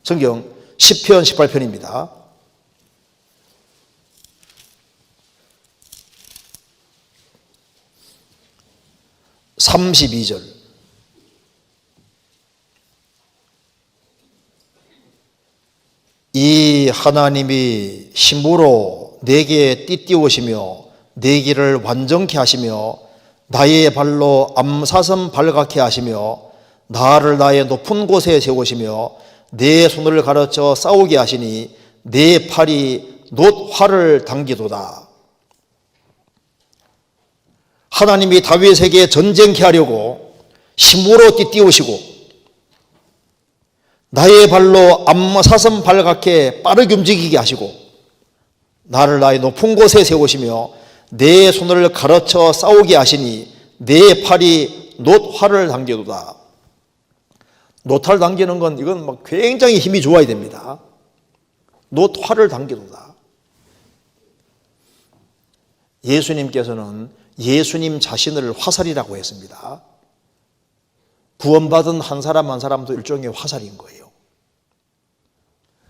성경 10편 18편입니다. (32절) 이 하나님이 힘으로 내게 띠띠우시며 내 길을 완전케 하시며 나의 발로 암사슴 발갛게 하시며 나를 나의 높은 곳에 세우시며 내 손을 가르쳐 싸우게 하시니 내 팔이 놋 활을 당기도다. 하나님이 다윗에게 전쟁케 하려고 힘으로 띠띠우시고 나의 발로 암사슴 발같게 빠르게 움직이게 하시고 나를 나의 높은 곳에 세우시며 내 손을 가르쳐 싸우게 하시니 내 팔이 놋활을 당겨도다. 놋활 당기는 건 이건 막 굉장히 힘이 좋아야 됩니다. 놋활을 당겨도다. 예수님께서는 예수님 자신을 화살이라고 했습니다. 구원받은 한 사람 한 사람도 일종의 화살인 거예요.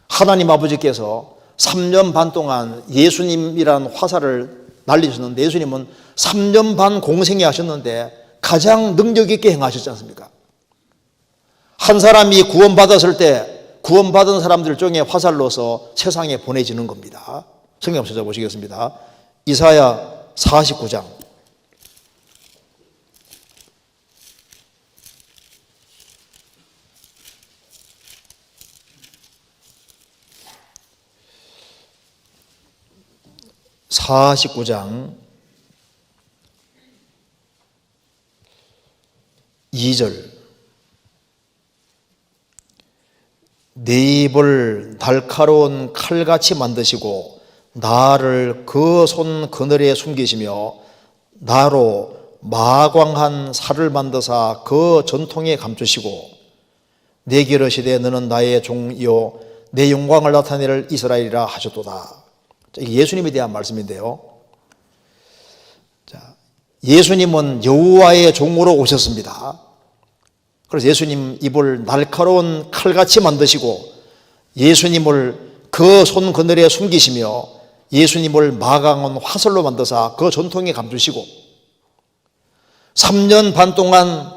하나님 아버지께서 3년 반 동안 예수님이란 화살을 날리셨는데 예수님은 3년 반 공생애 하셨는데 가장 능력 있게 행하셨지 않습니까? 한 사람이 구원받았을 때 구원받은 사람들 중에 화살로서 세상에 보내지는 겁니다. 성경 찾아보시겠습니다. 이사야 49장 49장 2절 내 입을 날카로운 칼같이 만드시고 나를 그 손 그늘에 숨기시며 나로 마광한 살을 만드사 그 전통에 감추시고 내게 이르시되 너는 나의 종이요 내 영광을 나타낼 이스라엘이라 하셨도다. 이게 예수님에 대한 말씀인데요. 자, 예수님은 여호와의 종으로 오셨습니다. 그래서 예수님 입을 날카로운 칼같이 만드시고 예수님을 그 손 그늘에 숨기시며 예수님을 마강한 화살로 만드사 그 전통에 감추시고 3년 반 동안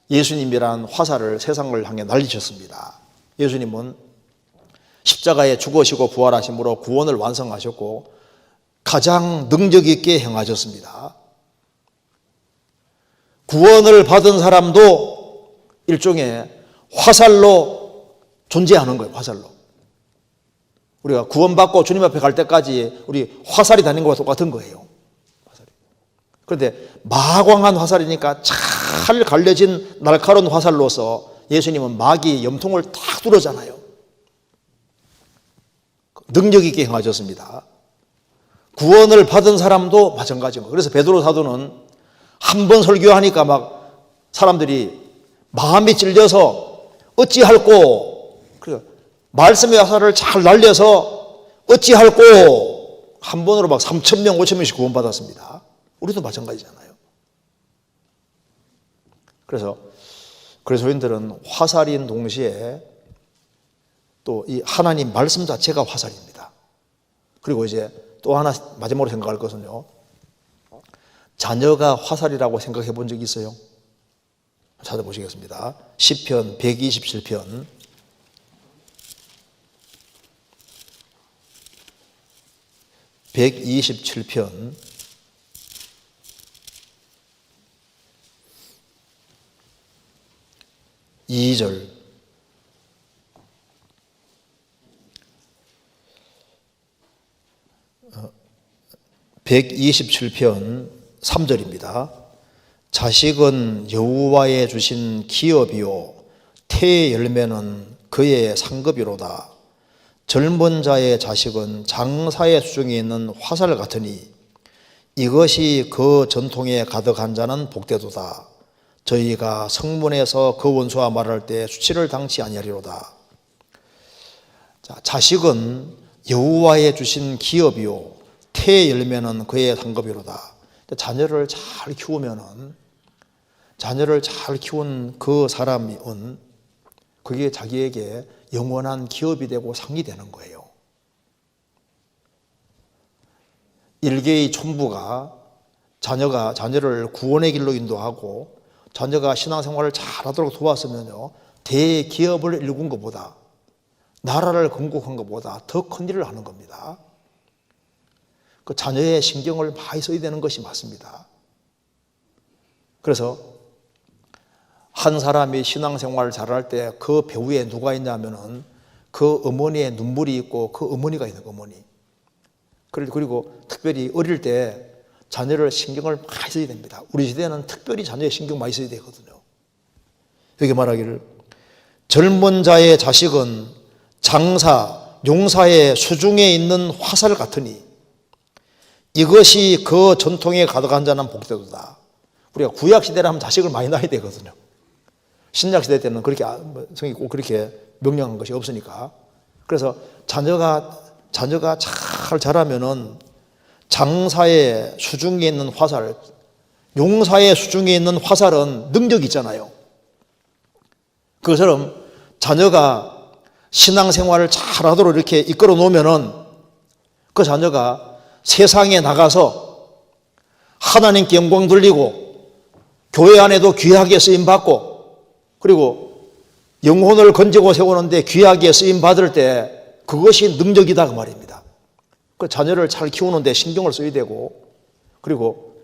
예수님이란 화살을 세상을 향해 날리셨습니다. 예수님은 십자가에 죽으시고 부활하심으로 구원을 완성하셨고 가장 능력 있게 행하셨습니다. 구원을 받은 사람도 일종의 화살로 존재하는 거예요. 화살로. 우리가 구원받고 주님 앞에 갈 때까지 우리 화살이 다니는 것과 똑같은 거예요. 화살이. 그런데 마광한 화살이니까 잘 갈려진 날카로운 화살로서 예수님은 마귀 염통을 탁 뚫었잖아요. 능력 있게 행하셨습니다. 구원을 받은 사람도 마찬가지입니다. 그래서 베드로 사도는 한 번 설교하니까 막 사람들이 마음이 찔려서 어찌할꼬, 말씀의 화살을 잘 날려서 어찌할꼬 한 번으로 막 3,000명, 5,000명씩 구원받았습니다. 우리도 마찬가지잖아요. 그래서 그리스도인들은 화살인 동시에 또 이 하나님 말씀 자체가 화살입니다. 그리고 이제 또 하나 마지막으로 생각할 것은요. 자녀가 화살이라고 생각해 본 적이 있어요? 찾아보시겠습니다. 시편 127편 127편 2절 127편 3절입니다. 자식은 여호와의 주신 기업이요 태의 열매는 그의 상급이로다. 젊은 자의 자식은 장사의 수중에 있는 화살 같으니 이것이 그 전통에 가득한 자는 복되도다. 저희가 성문에서 그 원수와 말할 때 수치를 당치 아니하리로다. 자, 자식은 여호와의 주신 기업이요 태의 열매는 그의 상급이로다. 자녀를 잘 키우면은 자녀를 잘 키운 그 사람은 그게 자기에게 영원한 기업이 되고 상이 되는 거예요. 일개의 촌부가 자녀를 구원의 길로 인도하고 자녀가 신앙생활을 잘하도록 도왔으면요 대기업을 일군 것보다 나라를 건국한 것보다 더 큰 일을 하는 겁니다. 그 자녀의 신경을 많이 써야 되는 것이 맞습니다. 그래서 한 사람이 신앙생활을 잘할 때 그 배후에 누가 있냐면은 그 어머니의 눈물이 있고 그 어머니가 있는 어머니. 그리고 특별히 어릴 때 자녀를 신경을 많이 써야 됩니다. 우리 시대는 특별히 자녀의 신경 많이 써야 되거든요. 여기 말하기를 젊은 자의 자식은 장사, 용사의 수중에 있는 화살 같으니 이것이 그 전통에 가득한 자는 복되도다. 우리가 구약시대를 하면 자식을 많이 낳아야 되거든요. 신약시대 때는 그렇게 성경이 꼭 그렇게 명령한 것이 없으니까. 그래서 자녀가 잘 자라면은 장사의 수중에 있는 화살, 용사의 수중에 있는 화살은 능력이 있잖아요. 그것처럼 자녀가 신앙생활을 잘하도록 이렇게 이끌어 놓으면은 그 자녀가 세상에 나가서 하나님께 영광 돌리고 교회 안에도 귀하게 쓰임받고 그리고 영혼을 건지고 세우는데 귀하게 쓰임받을 때 그것이 능력이다 그 말입니다. 그 자녀를 잘 키우는데 신경을 써야 되고 그리고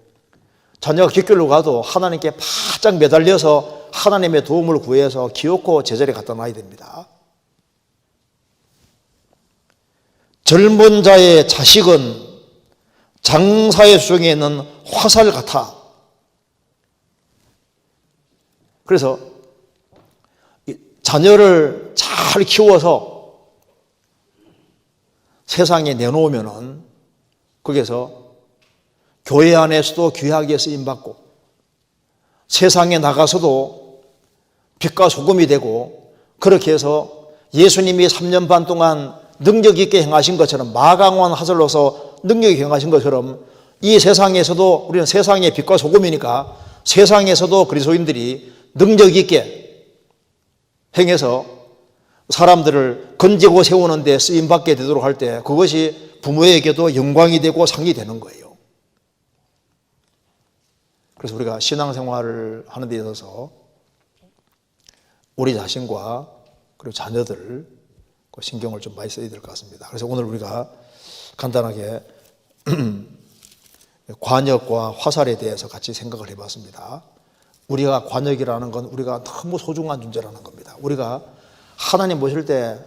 자녀가 깃길로 가도 하나님께 바짝 매달려서 하나님의 도움을 구해서 기어코 제자리에 갖다 놔야 됩니다. 젊은 자의 자식은 장사의 수중에 있는 화살 같아. 그래서 자녀를 잘 키워서 세상에 내놓으면은 거기서 교회 안에서도 귀하게 쓰임받고 세상에 나가서도 빛과 소금이 되고 그렇게 해서 예수님이 3년 반 동안 능력 있게 행하신 것처럼 마강원 하설로서 능력 있게 행하신 것처럼 이 세상에서도 우리는 세상의 빛과 소금이니까 세상에서도 그리스도인들이 능력 있게 행해서 사람들을 건지고 세우는 데 쓰임받게 되도록 할 때 그것이 부모에게도 영광이 되고 상이 되는 거예요. 그래서 우리가 신앙생활을 하는 데 있어서 우리 자신과 그리고 자녀들 신경을 좀 많이 써야 될 것 같습니다. 그래서 오늘 우리가 간단하게 관역과 화살에 대해서 같이 생각을 해봤습니다. 우리가 관역이라는 건 우리가 너무 소중한 존재라는 겁니다. 우리가 하나님 모실 때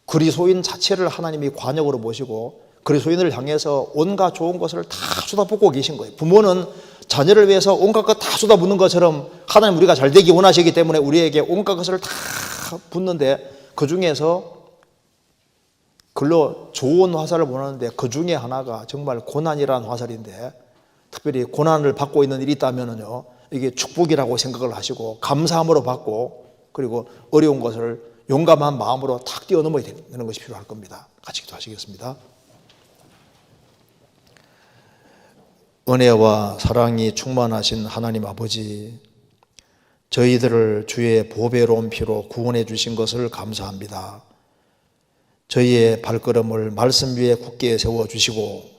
그리스도인 자체를 하나님이 관역으로 모시고 그리스도인을 향해서 온갖 좋은 것을 다 쏟아붓고 계신 거예요. 부모는 자녀를 위해서 온갖 것 다 쏟아붓는 것처럼 하나님 우리가 잘 되기 원하시기 때문에 우리에게 온갖 것을 다 붓는데 그 중에서 글로 좋은 화살을 보내는데 그 중에 하나가 정말 고난이라는 화살인데 특별히 고난을 받고 있는 일이 있다면요 이게 축복이라고 생각을 하시고 감사함으로 받고 그리고 어려운 것을 용감한 마음으로 탁 뛰어넘어야 되는 것이 필요할 겁니다. 같이 기도하시겠습니다. 은혜와 사랑이 충만하신 하나님 아버지, 저희들을 주의 보배로운 피로 구원해 주신 것을 감사합니다. 저희의 발걸음을 말씀 위에 굳게 세워주시고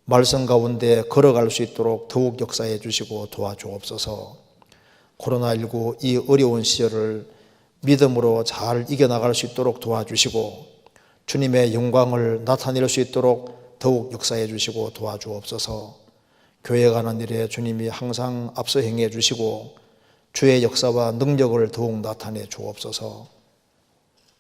말씀 가운데 걸어갈 수 있도록 더욱 역사해 주시고 도와주옵소서. 코로나19 이 어려운 시절을 믿음으로 잘 이겨나갈 수 있도록 도와주시고 주님의 영광을 나타낼 수 있도록 더욱 역사해 주시고 도와주옵소서. 교회 가는 일에 주님이 항상 앞서 행해 주시고 주의 역사와 능력을 더욱 나타내 주옵소서.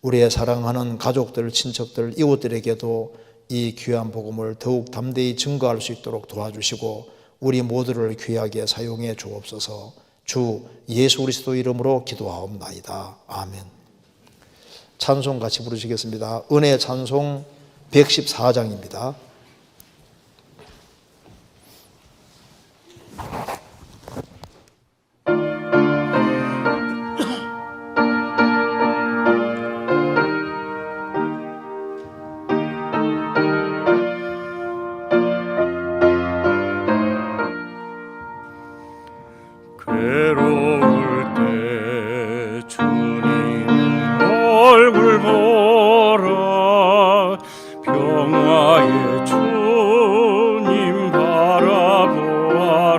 우리의 사랑하는 가족들, 친척들, 이웃들에게도 이 귀한 복음을 더욱 담대히 증거할 수 있도록 도와주시고 우리 모두를 귀하게 사용해 주옵소서. 주 예수 그리스도 이름으로 기도하옵나이다. 아멘. 찬송 같이 부르시겠습니다. 은혜 찬송 114장입니다. 괴로울 때 주님 얼굴 보라 평화의 주님 바라보아라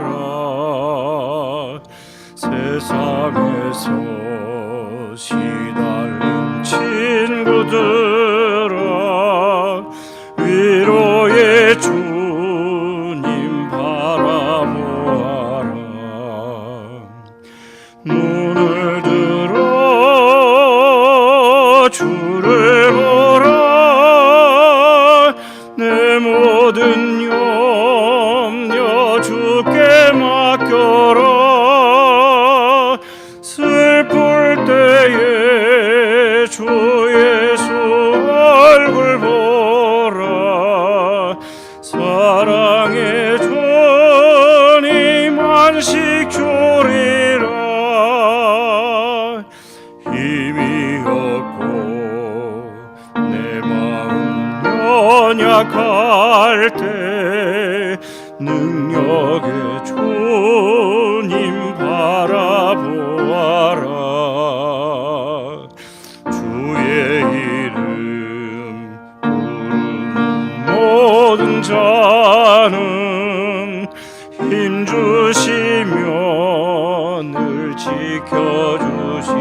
세상에서 시달린 친구들아 위로의 주님 바라보아라 눈을 들어 주를 보라 내 모든 염려 주께 맡겨라 슬플 때에 세상에 주님 안식 주리라. 힘이 없고 내 마음 연약할 때 능력의 주님 바라보아라. 주의 이름 부르는 모든 자는 힘주시며 늘 지켜주시리.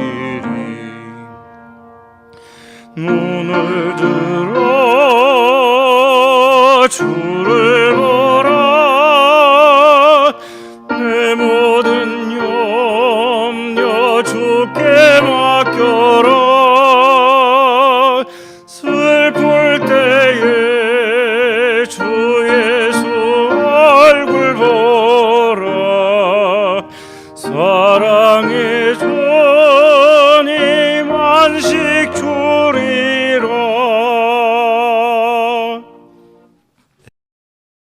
눈을 들어 주를 보라. 내 모든 염려 주께 맡겨라. 슬플 때에 주 예수 얼굴 보라.